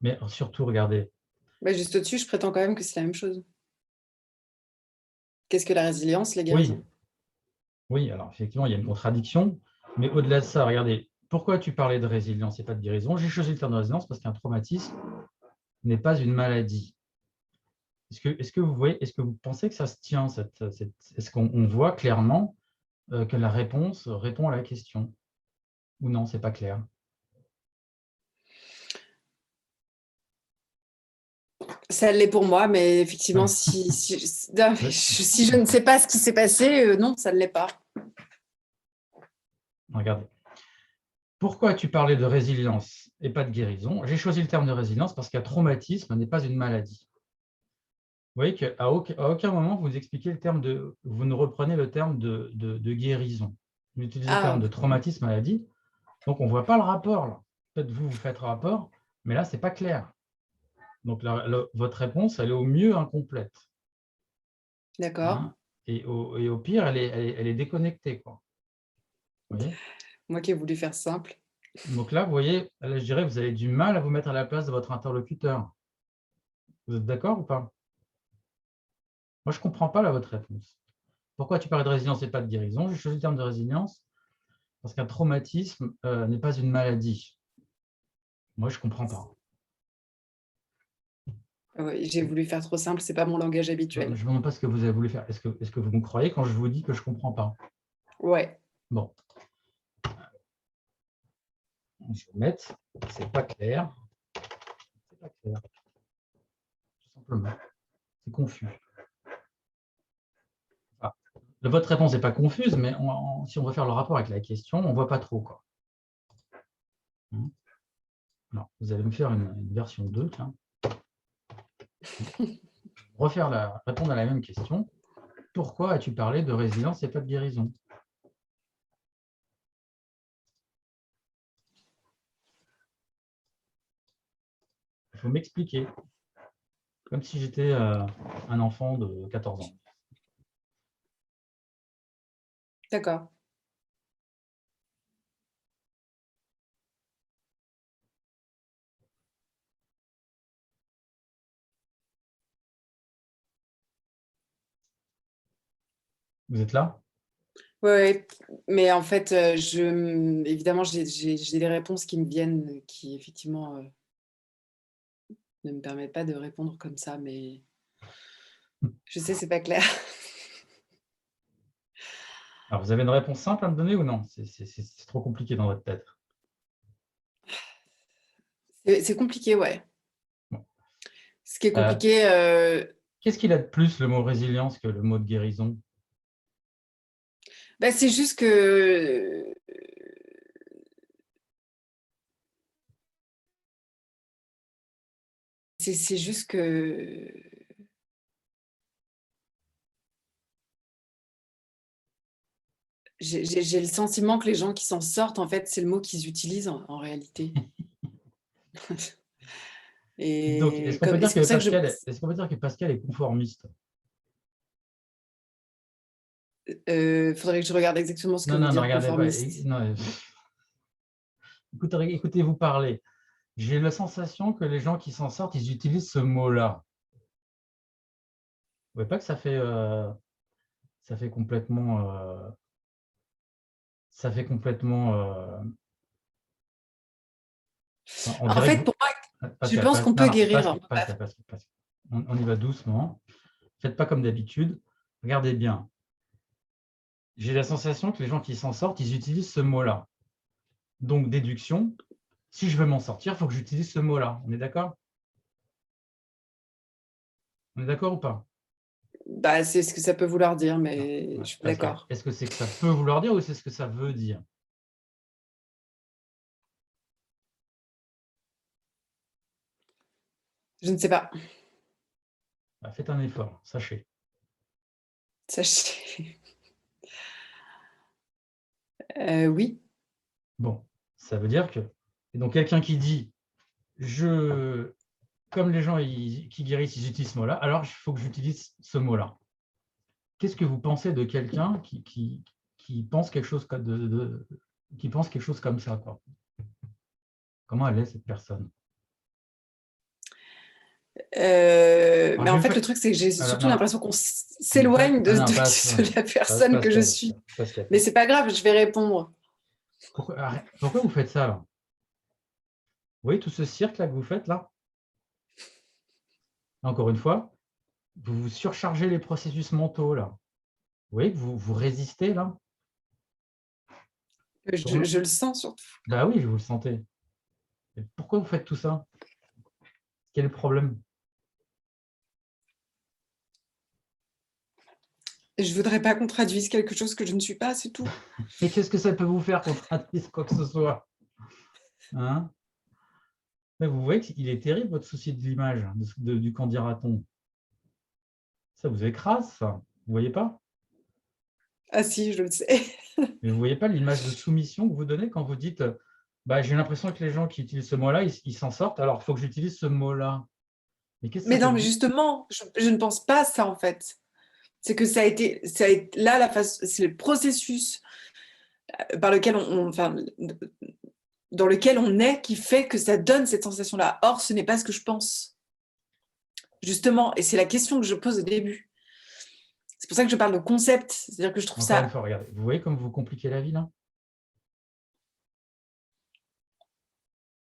Mais surtout, regardez. Bah, juste au-dessus, je prétends quand même que c'est la même chose. Qu'est-ce que la résilience, la Oui, guérison? oui, alors effectivement, il y a une contradiction. Mais au-delà de ça, regardez, pourquoi tu parlais de résilience et pas de guérison? J'ai choisi le terme de résilience parce qu'un traumatisme n'est pas une maladie. Est-ce que vous voyez, est-ce que vous pensez que ça se tient, est-ce qu'on voit clairement que la réponse répond à la question? Ou non, c'est pas clair? Ça l'est pour moi, mais effectivement, Ouais. si je ne sais pas ce qui s'est passé, non, ça ne l'est pas. Regardez. Pourquoi tu parlais de résilience et pas de guérison? J'ai choisi le terme de résilience parce qu'un traumatisme n'est pas une maladie. Vous voyez qu'à aucun moment vous expliquez le terme vous ne reprenez le terme de guérison. Vous utilisez le terme Ah, de traumatisme maladie, donc on ne voit pas le rapport là. Peut-être vous faites rapport, mais là, ce n'est pas clair. Donc votre réponse, elle est au mieux incomplète. d'accord. Hein, et au pire, elle est déconnectée. Quoi. Vous voyez? Moi qui ai voulu faire simple. Donc là, vous voyez, là, je dirais, vous avez du mal à vous mettre à la place de votre interlocuteur. Vous êtes d'accord ou pas? Moi, je ne comprends pas là, votre réponse. Pourquoi tu parles de résilience et pas de guérison? J'ai choisi le terme de résilience parce qu'un traumatisme n'est pas une maladie. Moi, je ne comprends pas. Ouais, j'ai voulu faire trop simple, c'est pas mon langage Je habituel. ne me demande pas ce que vous avez voulu faire. Est-ce que vous me croyez quand je vous dis que je ne comprends pas? Ouais. Bon, je vais mettre, c'est pas clair. C'est pas clair. Tout simplement. C'est confus. Enfin, votre réponse n'est pas confuse, mais si on veut faire le rapport avec la question, on ne voit pas trop, quoi. Alors, vous allez me faire une version 2, tiens. Répondre à la même question. Pourquoi as-tu parlé de résilience et pas de guérison? Il faut m'expliquer, comme si j'étais un enfant de 14 ans. D'accord. Vous êtes là? Ouais, mais en fait, évidemment, j'ai des réponses qui me viennent, qui effectivement ne me permettent pas de répondre comme ça, mais je sais, c'est pas clair. Alors, vous avez une réponse simple à me donner ou non? C'est trop compliqué dans votre tête. C'est compliqué, ouais. Bon. Ce qui est compliqué, Qu'est-ce qu'il a de plus, le mot résilience, que le mot de guérison? bah, c'est juste que c'est juste que j'ai le sentiment que les gens qui s'en sortent, en fait, c'est le mot qu'ils utilisent en réalité. Donc, Et c'est pour ça que est-ce qu'on peut dire que Pascal est conformiste? faudrait que je regarde exactement ce que Non, veut non, ne dire regardez pas. conformiste. Non, écoutez-vous parler. J'ai la sensation que les gens qui s'en sortent, ils utilisent ce mot-là. Vous ne voyez pas que ça fait complètement... ça fait complètement... on En dirait que fait, vous... pour moi, je Pascal, pense qu'on non, peut non, guérir. Pascal. On y va doucement. Faites pas comme d'habitude. Regardez bien. J'ai la sensation que les gens qui s'en sortent, ils utilisent ce mot-là. Donc, déduction, si je veux m'en sortir, il faut que j'utilise ce mot-là. On est d'accord? On est d'accord ou pas? Bah, c'est ce que ça peut vouloir dire, Non. mais Ouais. je suis Pascal, d'accord. est-ce que c'est que ça peut vouloir dire ou c'est ce que ça veut dire? Je ne sais pas. Bah, faites un effort, sachez. Sachez. Oui. Bon, ça veut dire que... Et donc, quelqu'un qui dit, comme les gens qui guérissent, ils utilisent ce mot-là, alors il faut que j'utilise ce mot-là. Qu'est-ce que vous pensez de quelqu'un qui pense quelque chose qui pense quelque chose comme ça, quoi? Comment elle est, cette personne? Alors, Mais en fait, le truc, c'est que j'ai alors, surtout non, l'impression qu'on s'éloigne de, non, de la personne que je Pascal, suis. Pascal. Mais c'est pas grave, je vais répondre. Pourquoi vous faites ça, là? Vous voyez tout ce cirque-là que vous faites, là? Encore une fois, vous surchargez les processus mentaux, là. Vous voyez que vous résistez, là? Je le sens surtout. Bah oui, vous le sentez. Et pourquoi vous faites tout ça? Quel est le problème? Je voudrais pas qu'on traduise quelque chose que je ne suis pas, c'est tout. Et qu'est-ce que ça peut vous faire contre un traduise quoi que ce soit? Hein? Mais vous voyez qu'il est terrible, votre souci de l'image du qu'en dira-t-on. Ça vous écrase, ça. Vous ne voyez pas? Ah si, je le sais. Mais vous ne voyez pas l'image de soumission que vous donnez quand vous dites bah, j'ai l'impression que les gens qui utilisent ce mot-là, ils s'en sortent, alors il faut que j'utilise ce mot-là. Mais qu'est-ce que ça Mais peut non, mais vous... justement, je ne pense pas ça en fait. C'est que ça a été là c'est le processus par lequel enfin, dans lequel on est qui fait que ça donne cette sensation-là. Or, ce n'est pas ce que je pense. Justement, et c'est la question que je pose au début. C'est pour ça que je parle de concept. C'est-à-dire que je trouve Encore une ça. fois, regardez. Vous voyez comme vous compliquez la vie, là?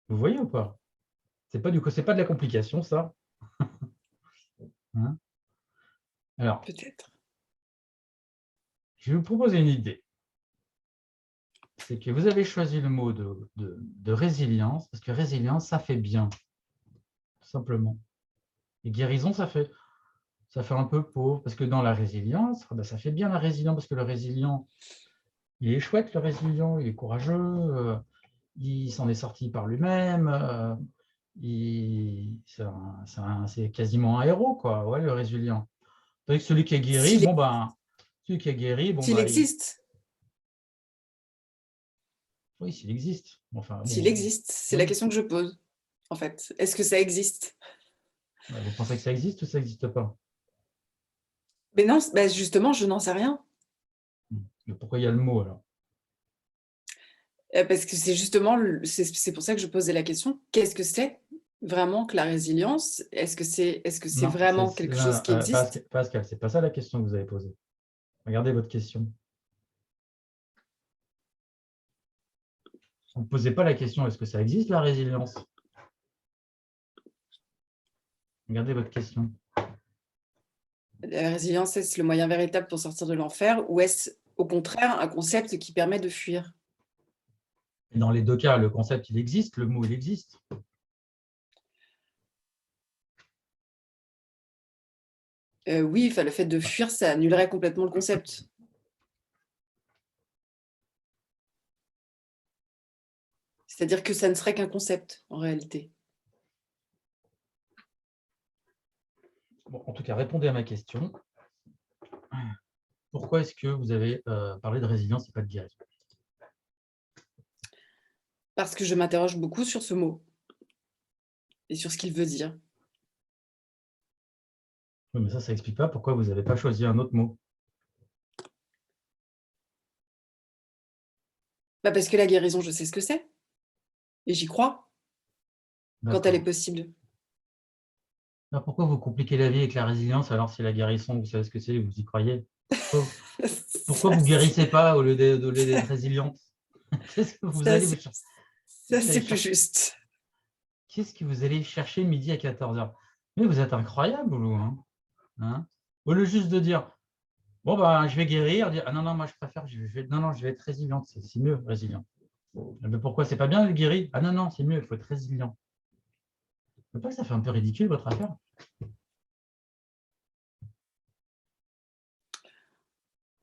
Vous voyez ou pas? C'est pas de la complication, ça. Hein. Alors, Peut-être. je vais vous proposer une idée. C'est que vous avez choisi le mot de résilience, parce que résilience, ça fait bien, tout simplement. Et guérison, ça fait un peu pauvre, parce que dans la résilience, ben, ça fait bien la résilience, parce que le résilient, il est chouette, le résilient, il est courageux, il s'en est sorti par lui-même, c'est quasiment un héros, quoi, ouais, le résilient. Tandis que celui qui est guéri, S'il s'il il, existe, oui, s'il existe. Enfin, s'il bon, existe, c'est la oui. question que je pose, en fait. Est-ce que ça existe? Vous pensez que ça existe ou ça n'existe pas? Mais non, bah, justement, je n'en sais rien. Mais pourquoi il y a le mot alors? Parce que c'est justement, c'est pour ça que je posais la question, qu'est-ce que c'est vraiment que la résilience? Est-ce que c'est Non, vraiment quelque chose qui existe? Pascal, c'est pas ça la question que vous avez posée. Regardez votre question. Vous ne posez pas la question, est-ce que ça existe la résilience? Regardez votre question. La résilience, est-ce le moyen véritable pour sortir de l'enfer ou est-ce au contraire un concept qui permet de fuir? Et dans les deux cas, le concept, il existe, le mot, il existe. Oui, enfin, le fait de fuir, ça annulerait complètement le concept. C'est-à-dire que ça ne serait qu'un concept, en réalité. Bon, en tout cas, répondez à ma question. Pourquoi est-ce que vous avez parlé de résilience et pas de guérison? Parce que je m'interroge beaucoup sur ce mot et sur ce qu'il veut dire. Oui, mais ça n'explique pas pourquoi vous n'avez pas choisi un autre mot. Bah, parce que la guérison, je sais ce que c'est. Et j'y crois quand elle est D'accord. possible. Alors, pourquoi vous compliquez la vie avec la résilience alors si la guérison, vous savez ce que c'est, vous y croyez? Pourquoi Ça, vous c'est guérissez pas au lieu d'être résiliente? Qu'est-ce que vous ça, allez c'est- vous chercher? ça, c'est plus juste. Qu'est-ce que vous allez chercher midi à 14h? Mais vous êtes incroyable, vous, hein? Hein? Au lieu juste de dire, bon, ben, je vais guérir, dire, ah non, non, moi je préfère, non, non, je vais être résiliente, c'est mieux, résilient. Mais pourquoi c'est pas bien de guérir? Ah non, non, c'est mieux, il faut être résilient. Vous pas que ça fait un peu ridicule votre affaire?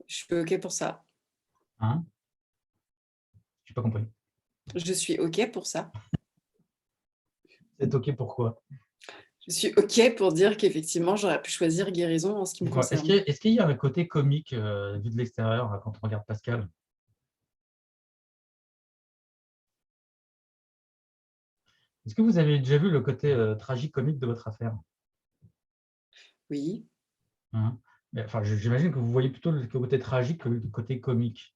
Je suis OK pour ça. Hein? Je n'ai pas compris. Je suis OK pour ça. C'est OK pourquoi? Je suis OK pour dire qu'effectivement, j'aurais pu choisir guérison en ce qui me concerne. Est-ce qu'il y a un côté comique vu de l'extérieur quand on regarde Pascal? Est-ce que vous avez déjà vu le côté tragique-comique de votre affaire? Oui. Hein? Enfin, j'imagine que vous voyez plutôt le côté tragique que le côté comique.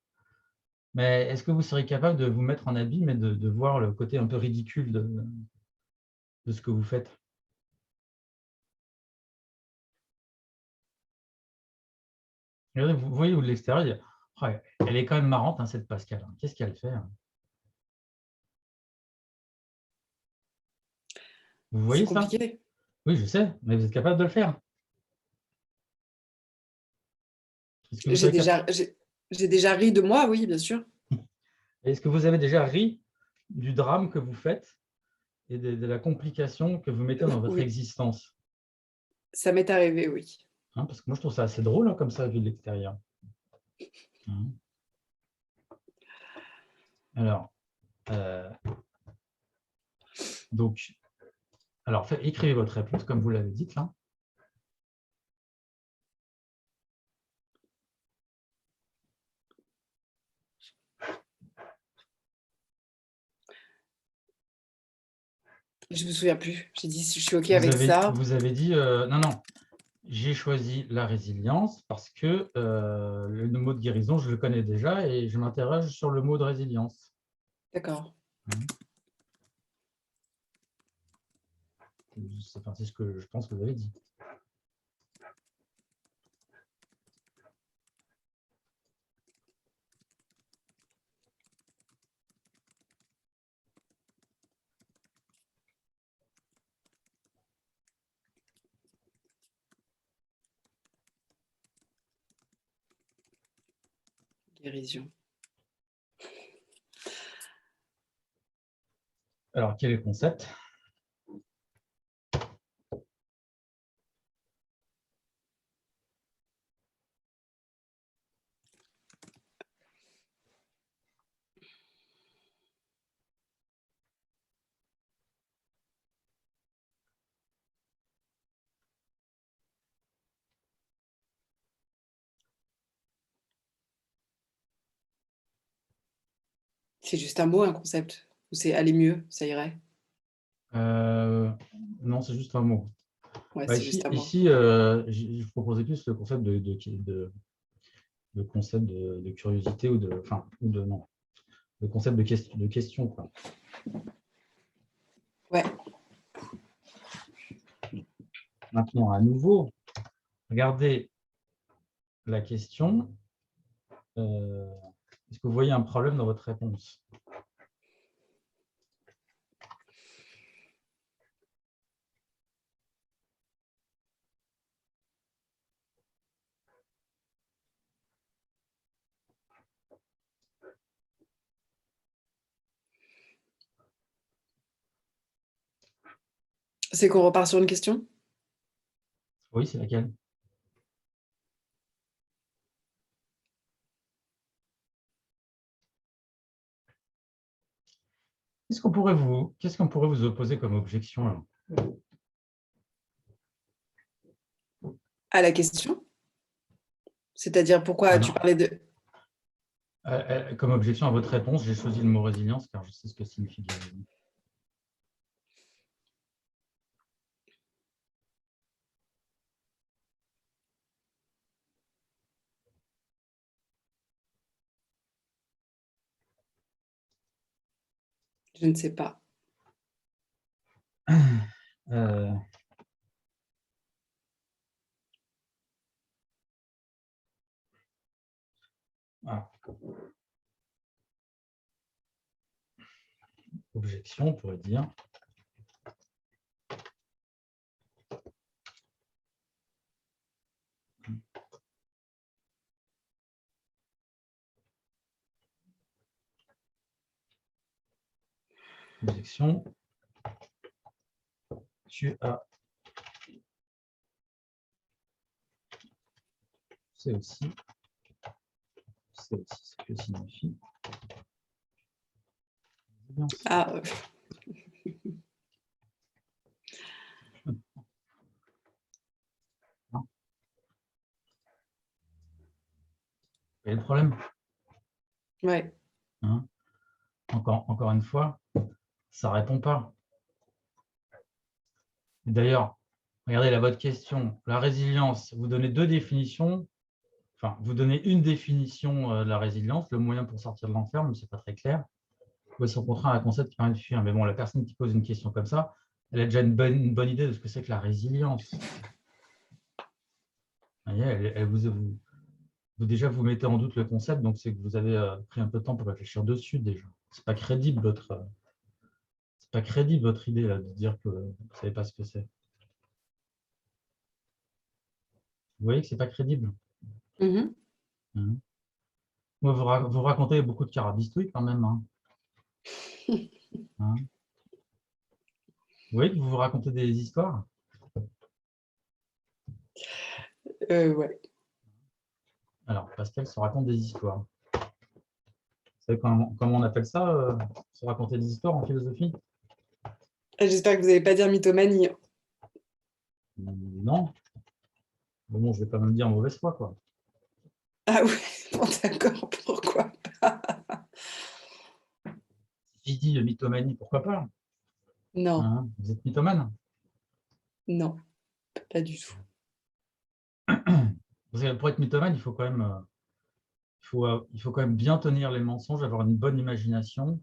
Mais est-ce que vous serez capable de vous mettre en abîme et de voir le côté un peu ridicule de ce que vous faites? Regardez, vous voyez où de l'extérieur, il y a, oh, elle est quand même marrante, hein, cette Pascal. Qu'est-ce qu'elle fait? Vous C'est voyez ça? compliqué. Oui, je sais, mais vous êtes capable de le faire. Est-ce que vous J'ai serez capable? déjà, j'ai déjà ri de moi, oui, bien sûr. Est-ce que vous avez déjà ri du drame que vous faites et de la complication que vous mettez dans votre Oui, existence? ça m'est arrivé, oui. Hein, parce que moi, je trouve ça assez drôle hein, comme ça, vu de l'extérieur. Hein. Alors, euh, donc, écrivez votre réponse comme vous l'avez dit là. Je me souviens plus. J'ai dit, je suis OK avec ça. Vous avez dit, non, non, j'ai choisi la résilience parce que le mot de guérison, je le connais déjà et je m'interroge sur le mot de résilience. D'accord. Hein. C'est ce que je pense que vous avez dit. Guérison. Alors, quel est le concept? C'est juste un mot, un concept? Ou c'est aller mieux, ça irait? Non, c'est juste un mot. Ouais, Bah, c'est juste un mot. ici je proposais plus le concept le concept de curiosité ou non, le concept de question, quoi. Ouais. Maintenant, à nouveau, regardez la question. Est-ce que vous voyez un problème dans votre réponse? C'est qu'on repart sur une question? Oui, c'est laquelle? Qu'est-ce qu'on pourrait vous opposer comme objection, là? À la question? C'est-à-dire pourquoi Ah tu non. parlais de... Comme objection à votre réponse, j'ai choisi le mot résilience car je sais ce que signifie guérison. Je ne sais pas. Euh, ah. Objection, on pourrait dire. Objection. Tu as. C'est aussi ce que signifie. Ah, Quel est le problème? ouais. Hein? Encore une fois, ça ne répond pas. D'ailleurs, regardez la votre question. La résilience, vous donnez deux définitions. Enfin, vous donnez une définition de la résilience, le moyen pour sortir de l'enfer, mais ce n'est pas très clair. Voici au contraire un concept qui permet de fuir. Mais bon, la personne qui pose une question comme ça, elle a déjà une bonne idée de ce que c'est que la résilience. Vous voyez, vous déjà vous mettez en doute le concept, donc c'est que vous avez pris un peu de temps pour réfléchir dessus déjà. C'est pas crédible votre idée là, de dire que vous ne savez pas ce que c'est. Vous voyez que c'est pas crédible. Mhm. Moi, vous racontez beaucoup de carabistouilles quand même. Hein. Vous voyez que vous vous racontez des histoires. Ouais. Alors, Pascal se raconte des histoires. Vous savez comment on appelle ça, se raconter des histoires en philosophie? J'espère que vous n'allez pas dire mythomanie. Non. Bon, je vais pas me dire mauvaise foi, quoi. Ah ouais, bon d'accord, pourquoi pas? Si je dis mythomanie, pourquoi pas? Non, Hein, vous êtes mythomane? non, pas du tout. Parce que pour être mythomane, il faut quand même, il faut quand même bien tenir les mensonges, avoir une bonne imagination,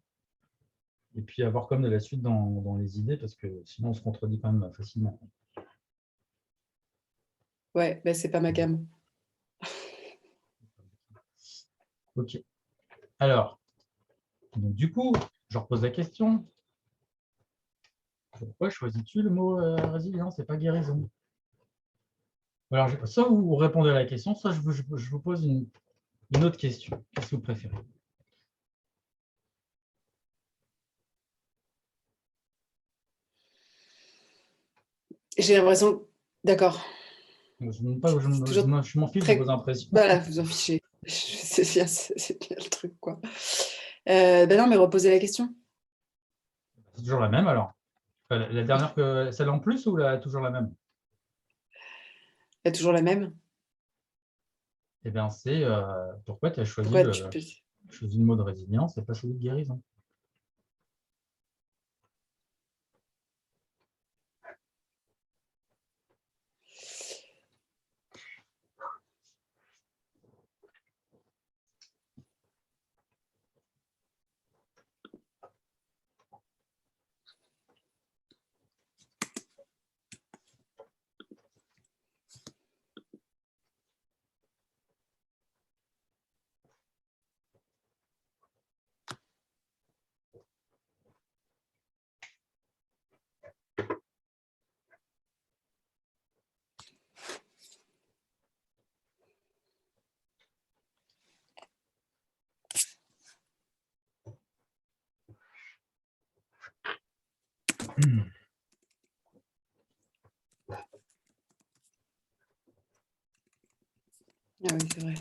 et puis avoir comme de la suite dans les idées, parce que sinon on se contredit quand même facilement. Ouais, bah c'est pas ma gamme. Ok. Alors, donc, du coup, je repose la question. Pourquoi choisis-tu le mot résilience et pas guérison? Alors, soit vous répondez à la question, soit je vous pose Une autre question. Qu'est-ce que vous préférez? J'ai l'impression. D'accord. Je ne pas, C'est toujours je m'en fiche de vos très. impressions. Voilà, vous en fichez. C'est bien le truc, quoi. Ben non, mais reposez la question. C'est toujours la même alors. La dernière, celle en plus ou toujours la même? Elle est toujours la même. Eh bien, c'est pourquoi tu as Pourquoi tu. choisi le mot de résilience et pas celui de guérison. Ah oui, c'est vrai.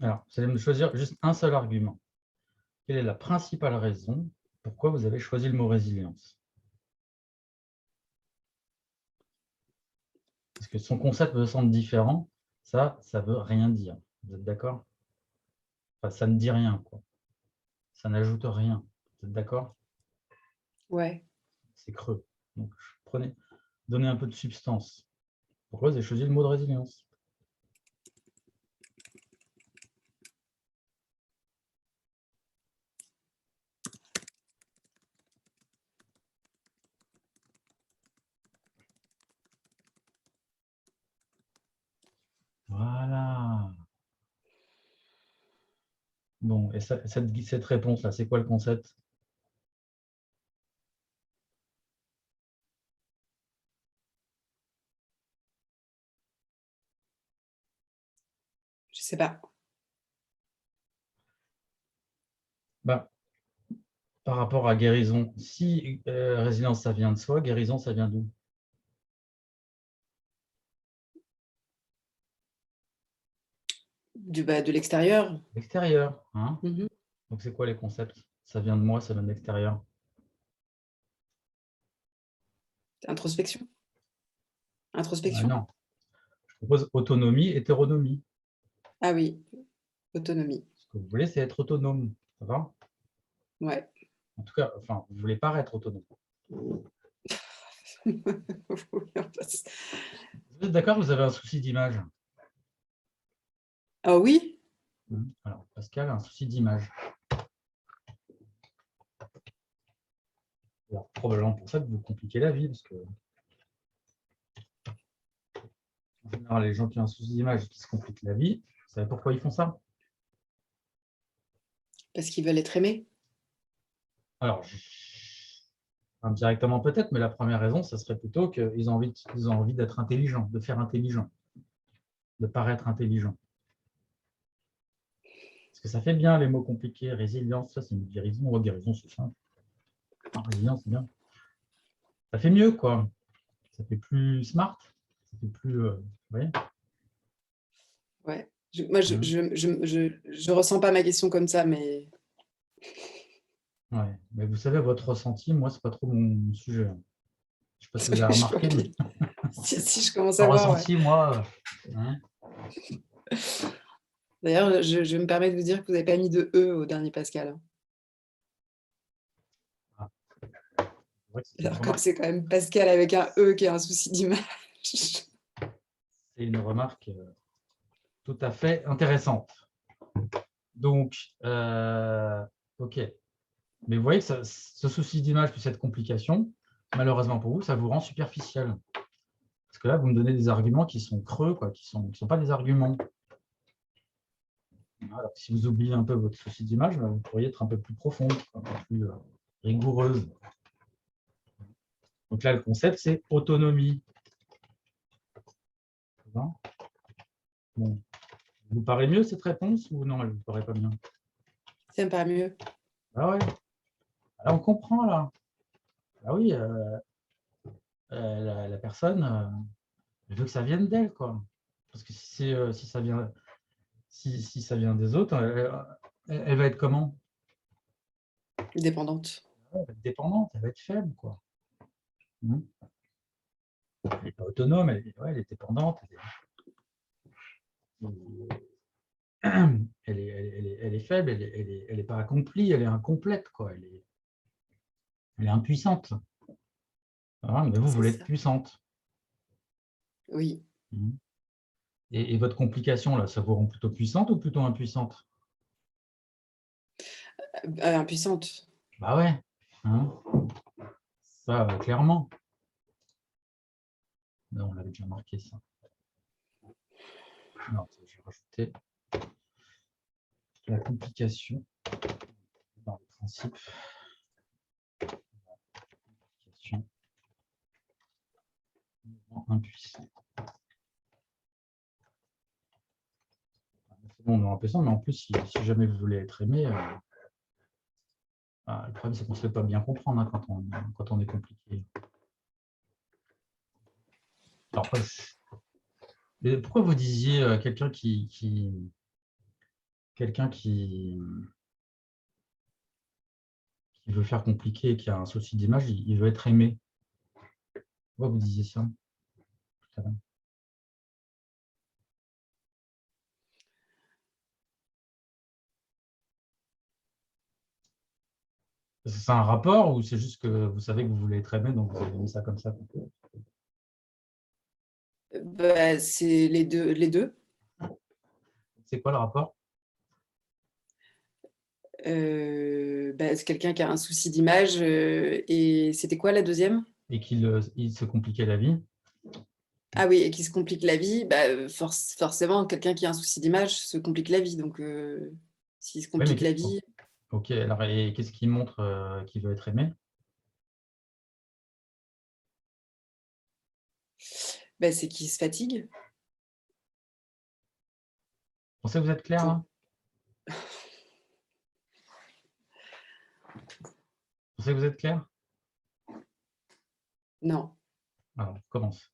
Alors, vous allez me choisir juste un seul argument. Quelle est la principale raison pourquoi vous avez choisi le mot résilience? Parce que son concept me semble différent, ça ne veut rien dire. Vous êtes d'accord? Enfin, ça ne dit rien, quoi. Ça n'ajoute rien. Vous êtes d'accord? Ouais. C'est creux. Donc, donnez un peu de substance. Pourquoi vous avez choisi le mot de résilience? Voilà. Bon, et cette réponse-là, c'est quoi le concept? Je sais pas. Ben, par rapport à guérison, si résilience, ça vient de soi, guérison, ça vient d'où? De l'extérieur. L'extérieur. Hein? Mhm. Donc, c'est quoi les concepts? Ça vient de moi, ça vient de l'extérieur. Introspection. Ah, Introspection. non. Je propose autonomie, hétéronomie. Ah oui, autonomie. Ce que vous voulez, c'est être autonome. Ça va? Ouais. En tout cas, enfin, vous voulez paraître autonome. Oui, on passe. Vous êtes d'accord, vous avez un souci d'image? Ah oui? Alors, Pascal a un souci d'image. Alors, probablement pour ça que vous compliquez la vie, parce que en général, les gens qui ont un souci d'image et qui se compliquent la vie, vous savez pourquoi ils font ça? Parce qu'ils veulent être aimés. Alors, indirectement peut-être, mais la première raison, ce serait plutôt qu'ils ont envie d'être intelligents, de faire intelligent, de paraître intelligent. Parce que ça fait bien les mots compliqués, résilience, ça c'est une guérison. Oh, guérison, c'est simple. Ah, résilience, c'est bien. Ça fait mieux, quoi. Ça fait plus smart. Ça fait plus. Vous voyez? Ouais. Moi, Hein. je ressens pas ma question comme ça, mais Ouais. Mais vous savez, votre ressenti, moi, c'est pas trop mon sujet. Je ne sais pas si vous avez je vois remarqué, mais bien. Si je commence Par à voir, ouais. ressenti, moi, hein. D'ailleurs, je me permets de vous dire que vous n'avez pas mis de E au dernier Pascal, hein. Ah, c'est vrai que c'est une Alors, comme remarque, c'est quand même Pascal avec un E qui a un souci d'image. tout à fait intéressante. Donc, OK. Mais vous voyez que ce souci d'image, puis cette complication, malheureusement pour vous, ça vous rend superficiel. Parce que là, vous me donnez des arguments qui sont creux, quoi, qui sont pas des arguments. Alors, si vous oubliez un peu votre souci d'image, vous pourriez être un peu plus profonde, un peu plus rigoureuse. Donc là, le concept, c'est autonomie. Bon. Vous paraît mieux cette réponse ou non, elle ne vous paraît pas bien? Ça me paraît mieux. Ah ouais, là, on comprend, là. Ah oui, la personne, elle veut que ça vienne d'elle, quoi. Parce que si ça vient, si ça vient des autres, elle va être comment? Dépendante. Elle va être dépendante, elle va être faible, quoi. Elle n'est pas autonome, elle est dépendante. Elle est faible, elle est pas accomplie, elle est incomplète, quoi. Elle est impuissante. Voilà, mais vous C'est voulez être ça. puissante. Oui. Et votre complication, là, ça vous rend plutôt puissante ou plutôt impuissante? Impuissante. Bah ouais, hein, ça, clairement. Non, on l'avait déjà marqué, ça. Alors, je vais rajouter la complication dans le principe. Complication impuissant. C'est bon, on est impuissant, mais en plus, si jamais vous voulez être aimé, le problème, c'est qu'on ne se fait pas bien comprendre, hein, quand on est compliqué. Alors, mais pourquoi vous disiez quelqu'un qui veut faire compliqué, qui a un souci d'image, il veut être aimé? Pourquoi vous disiez ça tout à l'heure? C'est un rapport ou c'est juste que vous savez que vous voulez être aimé, donc vous avez mis ça comme ça? Bah, c'est les deux, les deux. C'est quoi le rapport? Bah, c'est quelqu'un qui a un souci d'image. Et c'était quoi la deuxième? Et il se compliquait la vie? Ah oui, et qui se complique la vie. Bah, forcément, quelqu'un qui a un souci d'image se complique la vie. Donc, s'il se Oui, mais complique la vie, ok, alors et qu'est-ce qui montre qu'il veut être aimé? bah, c'est qu'il se fatigue. Vous pensez que vous êtes clair Pour... là? Vous pensez que vous êtes clair? Non. Alors, on commence.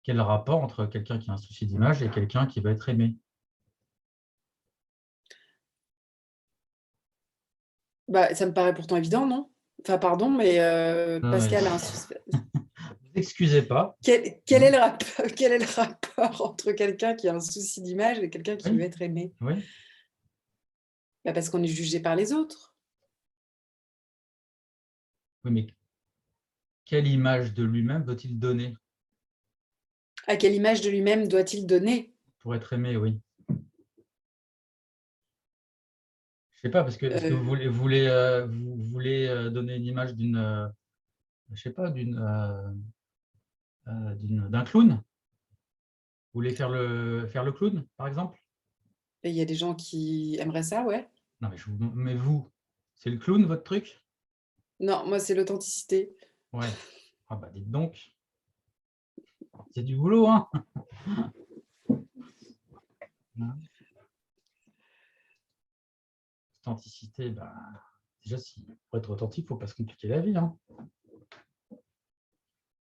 Quel est le rapport entre quelqu'un qui a un souci d'image et quelqu'un qui veut être aimé? Bah, ça me paraît pourtant évident, non? Enfin, pardon, mais Non, mais Pascal a un souci. vous excusez pas. Quel est le rapport, quel est le rapport entre quelqu'un qui a un souci d'image et quelqu'un qui Oui, veut être aimé? oui, Bah, parce qu'on est jugé par les autres. oui, mais quelle image de lui-même veut-il donner À quelle image de lui-même doit-il donner? pour être aimé? Oui. Je sais pas, parce que est-ce que Euh, vous voulez donner une image je sais pas, d'un clown? Vous voulez faire le clown, par exemple? Il y a des gens qui aimeraient ça, ouais. Non, mais vous, c'est le clown, votre truc? Non, moi, c'est l'authenticité. Ouais. Ah bah dites donc, c'est du boulot, hein? Authenticité, bah, déjà, pour être authentique, il ne faut pas se compliquer la vie, hein.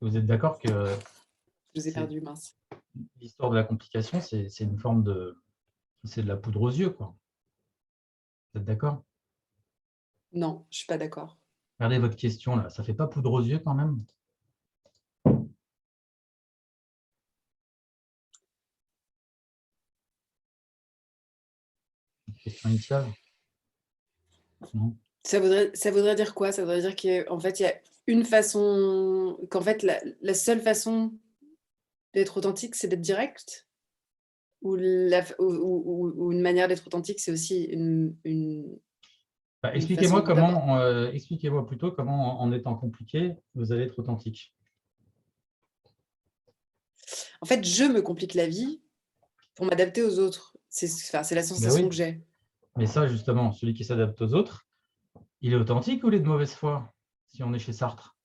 Vous êtes d'accord que Je vous ai perdu, mince. l'histoire de la complication, c'est une forme c'est de la poudre aux yeux, quoi. Vous êtes d'accord? Non, je suis pas d'accord. Regardez votre question là, ça fait pas poudre aux yeux quand même? question initiale. Non. Ça voudrait dire quoi? Ça voudrait dire qu'en fait, il y a une façon, qu'en fait, la seule façon d'être authentique, c'est d'être direct? Ou une manière d'être authentique, c'est aussi une façon d'avoir... Expliquez-moi plutôt comment, en étant compliqué, vous allez être authentique. En fait, je me complique la vie pour m'adapter aux autres. C'est la Ben sensation oui, que j'ai. mais ça, justement, celui qui s'adapte aux autres, il est authentique ou il est de mauvaise foi, si on est chez Sartre?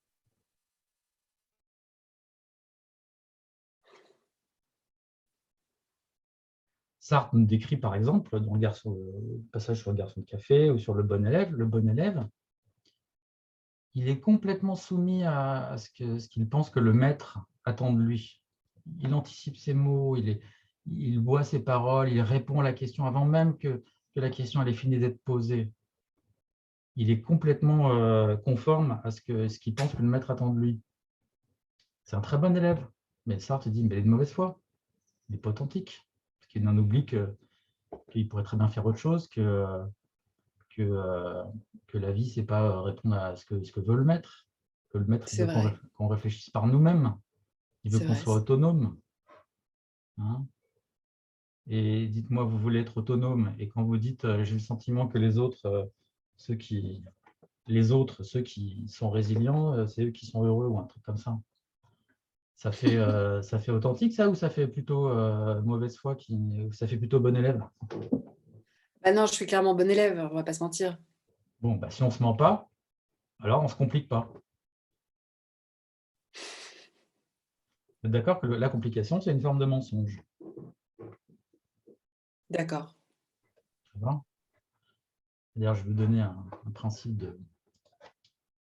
Sartre nous décrit, par exemple, dans le passage sur le garçon de café ou sur le bon élève, il est complètement soumis à ce qu'il pense que le maître attend de lui. Il anticipe ses mots, il voit ses paroles, il répond à la question avant même que la question ait fini d'être posée. Il est complètement conforme à ce qu'il pense que le maître attend de lui. C'est un très bon élève. Mais Sartre dit, mais il est de mauvaise foi, il n'est pas authentique. Parce qu'il en oublie qu'il pourrait très bien faire autre chose, que la vie, ce n'est pas répondre à ce que veut le maître. Que le maître, il C'est veut vrai. qu'on réfléchisse par nous-mêmes. Il veut C'est qu'on vrai. soit autonome. Hein. Et dites-moi, vous voulez être autonome, et quand vous dites j'ai le sentiment que les autres, ceux qui sont résilients, c'est eux qui sont heureux, ou un truc comme ça. Ça fait authentique, ça, ou ça fait plutôt mauvaise foi, ça fait plutôt bon élève? Bah non, je suis clairement bon élève, on va pas se mentir. Bon, bah, si on ne se ment pas, alors on ne se complique pas. Vous êtes d'accord que la complication, c'est une forme de mensonge? D'accord. C'est-à-dire, je vais vous donner un principe de...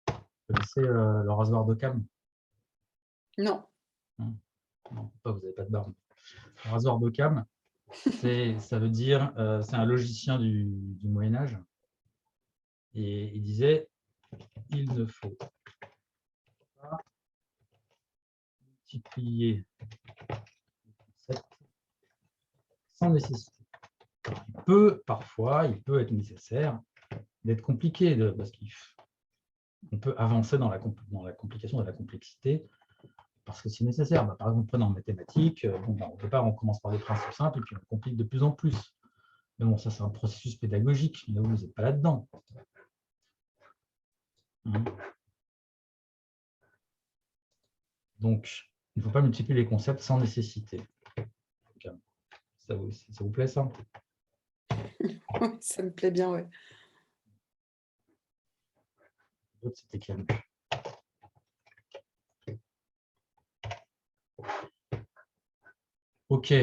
Vous connaissez le rasoir d'Occam? Non. Non, pas, vous n'avez pas de barbe. Le rasoir d'Occam, ça veut dire, c'est un logicien du Moyen-Âge. Et il disait, il ne faut pas multiplier les concepts sans nécessité. Parfois, il peut être nécessaire d'être compliqué, parce qu'on peut avancer dans la complication, dans la complexité, parce que c'est nécessaire. Par exemple, prenons en mathématiques, au départ, on commence par des principes simples, et puis on complique de plus en plus. Mais bon, ça, c'est un processus pédagogique. Là, vous n'êtes pas là-dedans. Hein. Donc, il ne faut pas multiplier les concepts sans nécessité. Ça vous plaît, ça? Ça me plaît bien, ouais. L'autre, c'était calme. OK.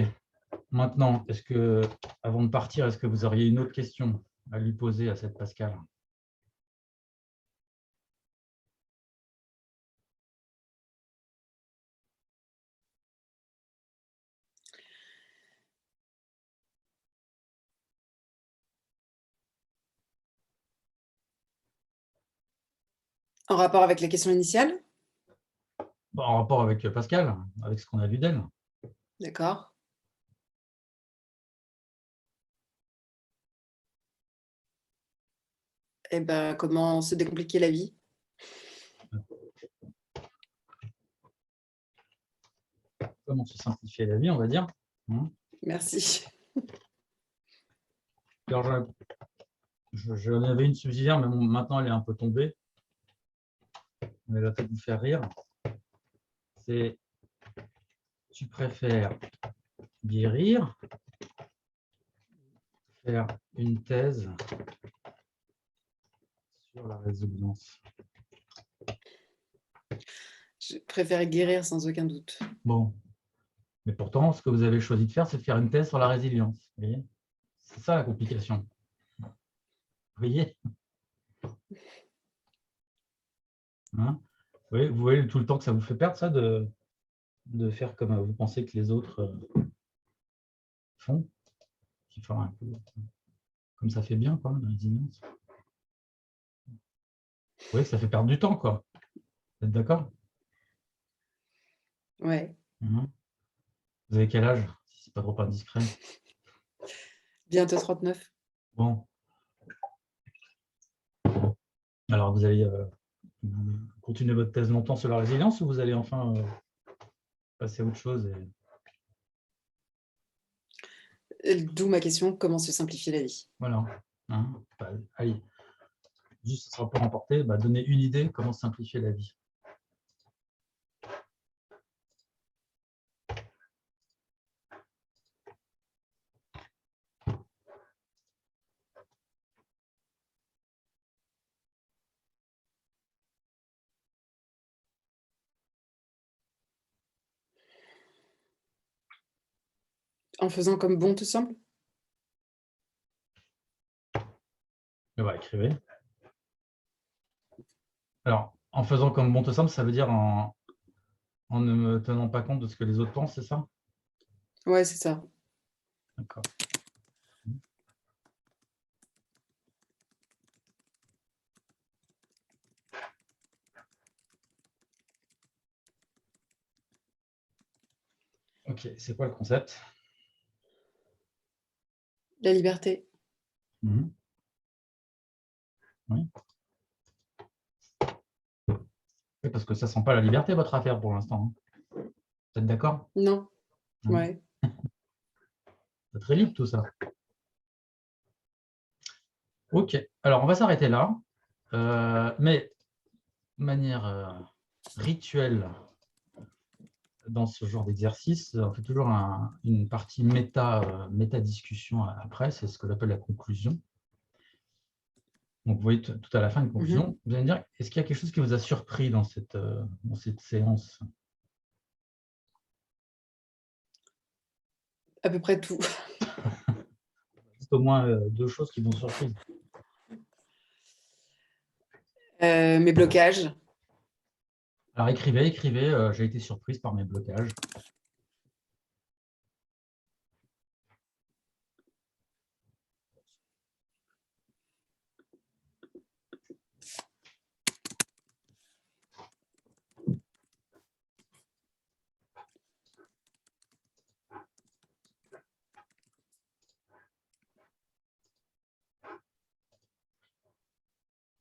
Maintenant, avant de partir, est-ce que vous auriez une autre question à lui poser à cette Pascal? En rapport avec la question initiale? Bon, en rapport avec Pascal, avec ce qu'on a vu d'elle. D'accord. Eh ben, comment se décompliquer la vie? Comment se simplifier la vie, on va dire. Merci. Alors, j'en avais une subsidiaire, mais bon, maintenant elle est un peu tombée. Mais elle va peut-être vous faire rire. C'est, tu préfères guérir, faire une thèse sur la résilience? Je préfère guérir sans aucun doute. Bon, mais pourtant, ce que vous avez choisi de faire, c'est de faire une thèse sur la résilience. Vous voyez, c'est ça la complication. Vous voyez, hein? Vous voyez tout le temps que ça vous fait perdre, ça, de faire comme vous pensez que les autres font, qui font un peu comme ça fait bien, quoi, la résilience. Vous voyez que ça fait perdre du temps, quoi. Vous êtes d'accord? Ouais. Vous avez quel âge, si c'est pas trop indiscret? Bientôt 39. Bon. Alors, vous allez continuer votre thèse longtemps sur la résilience ou vous allez enfin passer à autre chose D'où ma question, comment se simplifier la vie? Voilà. Hein, allez, juste, ça sera pour emporter. Donner une idée, comment simplifier la vie. En faisant comme bon te semble? Écrivez. Alors, en faisant comme bon te semble, ça veut dire en ne me tenant pas compte de ce que les autres pensent, c'est ça? Ouais, c'est ça. D'accord. Ok, c'est quoi le concept? La liberté. Oui. Oui, parce que ça sent pas la liberté, votre affaire, pour l'instant. Vous êtes d'accord? Non. Hein. Ouais. C'est très libre, tout ça. Ok, alors on va s'arrêter là. Mais de manière rituelle, dans ce genre d'exercice, on fait toujours une partie méta-discussion après, c'est ce que j'appelle la conclusion. Donc, vous voyez tout à la fin une conclusion. Vous allez me dire, est-ce qu'il y a quelque chose qui vous a surpris dans cette séance? À peu près tout. Juste au moins deux choses qui vous ont surpris. Mes blocages. Alors, écrivez, j'ai été surprise par mes blocages.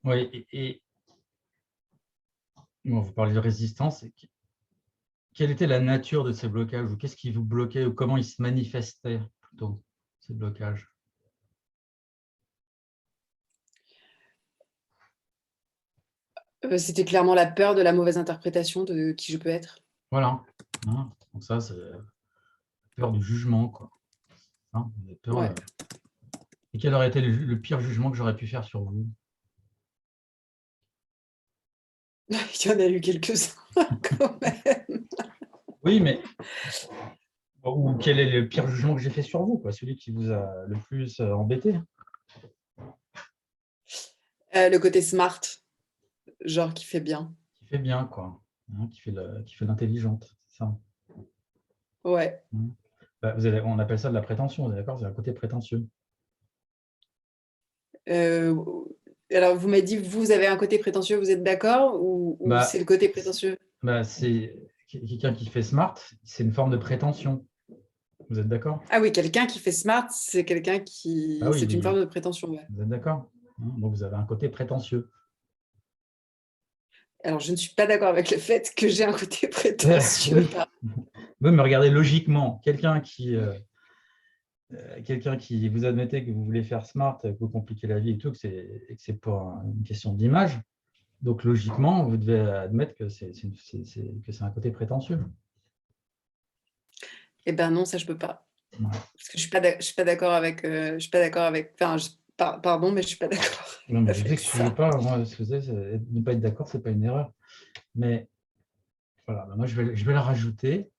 Oui, et bon, vous parlez de résistance. Quelle était la nature de ces blocages ou qu'est-ce qui vous bloquait ou comment ils se manifestaient plutôt, ces blocages? C'était clairement la peur de la mauvaise interprétation de qui je peux être. Voilà. Hein, donc ça, c'est peur du jugement, quoi. Hein, vous avez peur, Ouais. Et quel aurait été le pire jugement que j'aurais pu faire sur vous? Il y en a eu quelques-uns quand même. Oui, mais ou quel est le pire jugement que j'ai fait sur vous, quoi, celui qui vous a le plus embêté? Le côté smart, genre qui fait bien. Qui fait bien, quoi. Hein, qui fait l'intelligente, c'est ça. Ouais. Hein. On appelle ça de la prétention, vous êtes d'accord? C'est un côté prétentieux. Alors, vous m'avez dit, vous avez un côté prétentieux, vous êtes d'accord? Ou Bah, c'est le côté prétentieux? c'est quelqu'un qui fait smart, c'est une forme de prétention. Vous êtes d'accord? Ah oui, quelqu'un qui fait smart, c'est quelqu'un qui... Ah oui, C'est une forme de prétention, ouais. vous êtes d'accord? Hein, donc vous avez un côté prétentieux. Alors, je ne suis pas d'accord avec le fait que j'ai un côté prétentieux. Oui. Oui, mais regardez logiquement, quelqu'un qui vous admettez que vous voulez faire smart, que vous compliquez la vie et tout, et que c'est pour une question d'image. Donc logiquement, vous devez admettre que c'est un côté prétentieux. Eh ben non, ça, je peux pas. Ouais. Parce que je suis pas d'accord avec... je suis pas d'accord avec... Enfin, pardon, mais je suis pas d'accord Non, mais vous avec excusez ça. pas, moi, ce que ne pas être d'accord, c'est pas une erreur. Mais voilà, moi je vais la rajouter.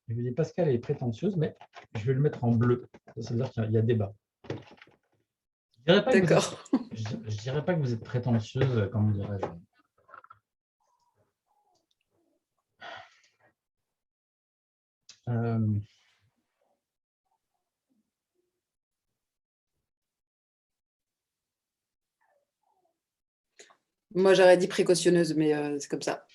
Je vais dire Pascal est prétentieuse, mais je vais le mettre en bleu. Ça veut dire qu'il y a débat. Je dirais pas que vous êtes, D'accord. je dirais pas que vous êtes prétentieuse, comment dirais-je. Moi, j'aurais dit précautionneuse, mais c'est comme ça.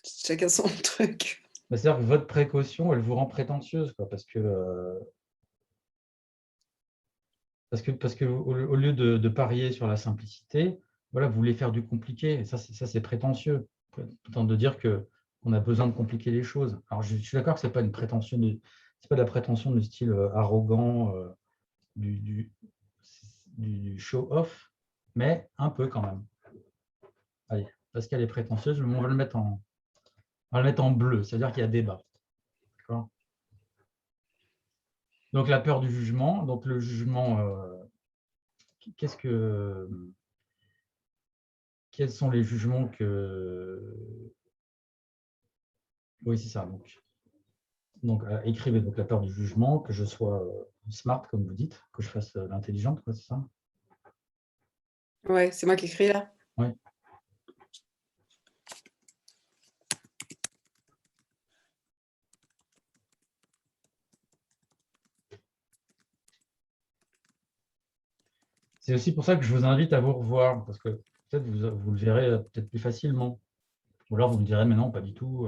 Chacun son truc. C'est-à-dire que votre précaution, elle vous rend prétentieuse, quoi, parce que Parce que au lieu de parier sur la simplicité, voilà, vous voulez faire du compliqué. Et ça, c'est prétentieux. Autant de dire qu'on a besoin de compliquer les choses. Alors, je suis d'accord que ce n'est pas une prétention c'est pas de la prétention de style arrogant du, du show-off, mais un peu quand même. Allez, parce qu'elle est prétentieuse, on va le mettre en bleu, c'est-à-dire qu'il y a débat. D'accord ? Donc la peur du jugement, donc le jugement, quels sont les jugements que... Oui, c'est ça. Donc écrivez donc la peur du jugement, que je sois smart, comme vous dites, que je fasse l'intelligente, c'est ça? Ouais, c'est moi qui écris là. Oui. C'est aussi pour ça que je vous invite à vous revoir, parce que peut-être vous le verrez peut-être plus facilement. Ou alors vous me direz, mais non, pas du tout.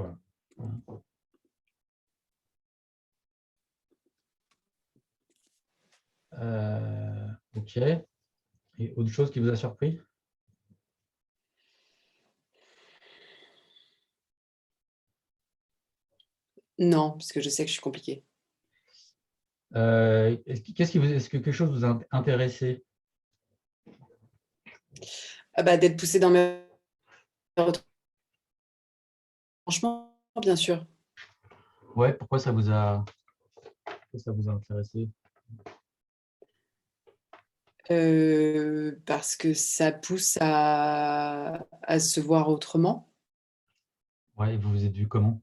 Ok. Et autre chose qui vous a surpris? Non, parce que je sais que je suis compliquée. Est-ce que quelque chose vous a intéressé? Ah bah, d'être poussée dans mes retranchements, bien sûr. Ouais, pourquoi ça vous a intéressé? Parce que ça pousse à se voir autrement. Ouais, vous vous êtes vu comment?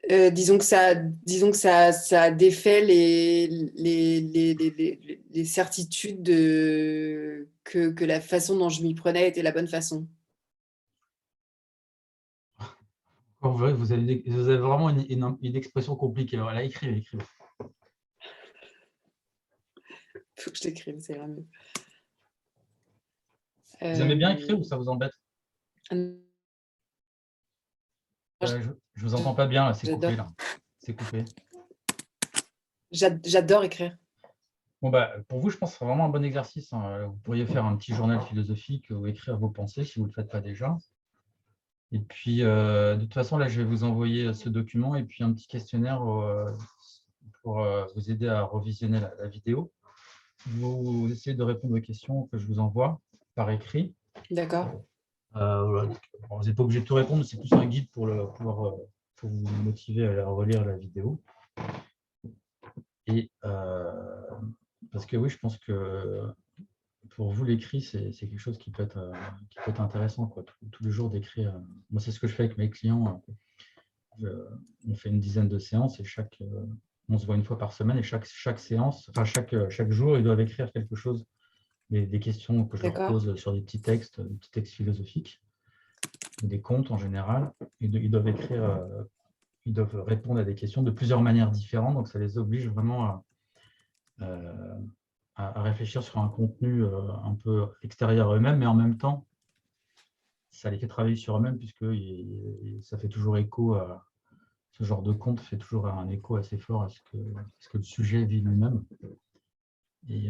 Disons que ça défait les certitudes que la façon dont je m'y prenais était la bonne façon. Vous avez vraiment une expression compliquée. Alors là, écrivez. Faut que je t'écrive, ça ira mieux. Vous aimez bien écrire ou ça vous embête? Euh, Je vous entends pas bien, là, c'est J'adore. coupé, là. C'est coupé. J'adore écrire. Bon, bah, pour vous, je pense que ce serait vraiment un bon exercice, hein. Vous pourriez faire un petit journal philosophique ou écrire vos pensées si vous ne le faites pas déjà. Et puis, de toute façon, là, je vais vous envoyer ce document et puis un petit questionnaire pour vous aider à revisionner la vidéo. Vous essayez de répondre aux questions que je vous envoie par écrit. D'accord. Voilà. Bon, vous n'êtes pas obligé de tout répondre, c'est plus un guide pour vous motiver à relire la vidéo. Et parce que oui, je pense que pour vous, l'écrit, c'est quelque chose qui peut être intéressant, quoi. Tous les jours d'écrire. Moi, c'est ce que je fais avec mes clients. On fait une dizaine de séances et on se voit une fois par semaine et chaque séance, enfin chaque jour, ils doivent écrire quelque chose, des questions que je leur D'accord. pose sur des petits textes philosophiques, des contes en général. Ils doivent écrire, ils doivent répondre à des questions de plusieurs manières différentes, donc ça les oblige vraiment à réfléchir sur un contenu un peu extérieur à eux-mêmes, mais en même temps, ça les fait travailler sur eux-mêmes puisque ça fait toujours écho à ce genre de conte fait toujours un écho assez fort à ce que le sujet vit lui-même. Et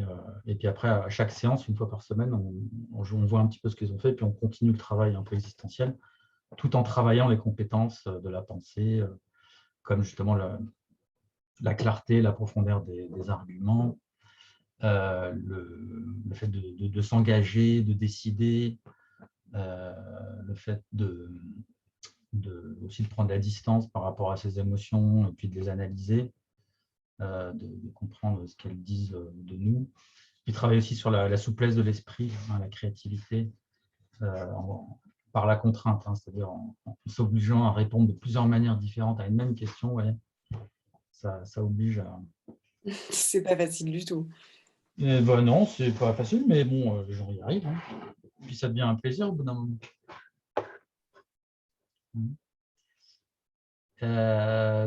puis après, à chaque séance, une fois par semaine, on voit un petit peu ce qu'ils ont fait, puis on continue le travail un peu existentiel, tout en travaillant les compétences de la pensée, comme justement la clarté, la profondeur des arguments, le fait de s'engager, de décider, le fait aussi de prendre la distance par rapport à ses émotions et puis de les analyser, de comprendre ce qu'elles disent de nous. Il travaille aussi sur la souplesse de l'esprit, hein, la créativité, par la contrainte, hein, c'est-à-dire en s'obligeant à répondre de plusieurs manières différentes à une même question. Ouais, ça oblige à... C'est pas facile du tout. Ben non, c'est pas facile, mais bon, les gens y arrivent, hein. Puis ça devient un plaisir au bout d'un moment.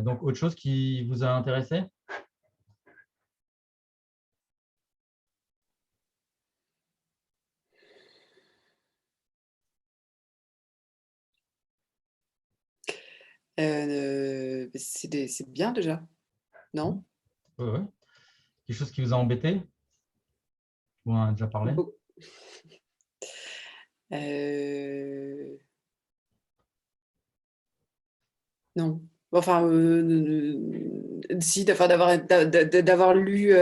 Donc, autre chose qui vous a intéressé? C'est bien déjà, non? Ouais, ouais. Quelque chose qui vous a embêté? On en a déjà parlé. Beau- Euh, Non. Enfin, si, d'avoir lu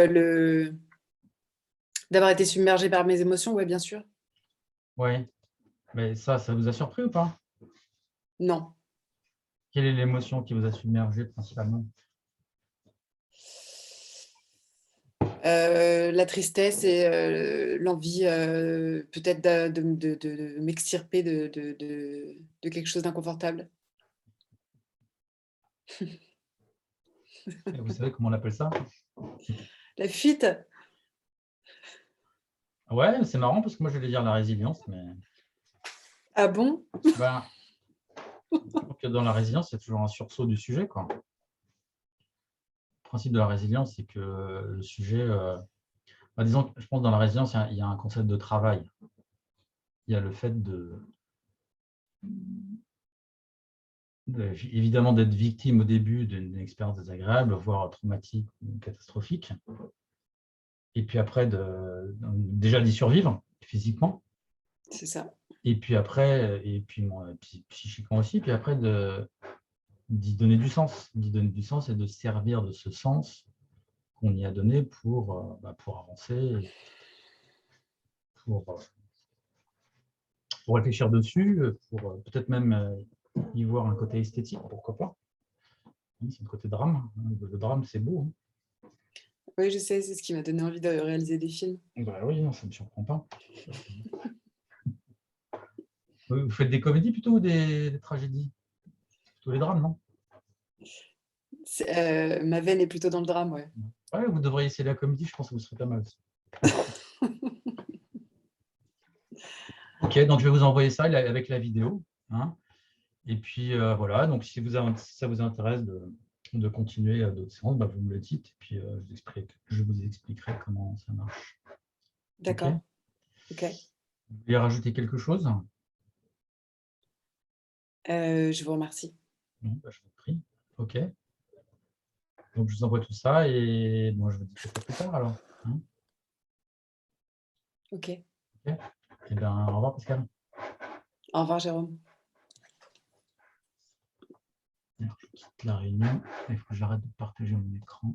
d'avoir été submergée par mes émotions, ouais, bien sûr. Oui. Mais ça vous a surpris ou pas? Non. Quelle est l'émotion qui vous a submergé principalement? La tristesse et l'envie peut-être de m'extirper de quelque chose d'inconfortable. Et vous savez comment on appelle ça? La fuite. Ouais, c'est marrant parce que moi, je vais dire la résilience, mais Ah bon? ben, je trouve que dans la résilience, il y a toujours un sursaut du sujet, quoi. Le principe de la résilience, c'est que le sujet, disons, que je pense que dans la résilience, il y a un concept de travail. Il y a le fait évidemment d'être victime au début d'une expérience désagréable, voire traumatique ou catastrophique. Et puis après, déjà d'y survivre physiquement. C'est ça. Et puis après, psychiquement aussi, puis après d'y donner du sens, et de servir de ce sens qu'on y a donné pour avancer, pour, pour réfléchir dessus, pour peut-être même y voir un côté esthétique, pourquoi pas. C'est le côté drame. Le drame, c'est beau. Oui, je sais, c'est ce qui m'a donné envie de réaliser des films. Bah oui, non, ça ne me surprend pas. Vous faites des comédies plutôt ou des tragédies? Plutôt les drames, non? Ma veine est plutôt dans le drame, ouais. Ouais, vous devriez essayer la comédie, je pense que vous serez pas mal aussi. Ok, donc je vais vous envoyer ça avec la vidéo. Hein. Et puis voilà, donc si ça vous intéresse de continuer d'autres séances, vous me le dites. Et puis je vous expliquerai comment ça marche. Ok. D'accord. Ok. Vous voulez rajouter quelque chose? Je vous remercie. Non, je vous prie. Ok. Donc je vous envoie tout ça et bon, je vous dis peut-être plus tard alors. Hein. Ok. Ok. Eh bien, au revoir Pascal. Au revoir, Jérôme. Alors, je quitte la réunion. Il faut que j'arrête de partager mon écran.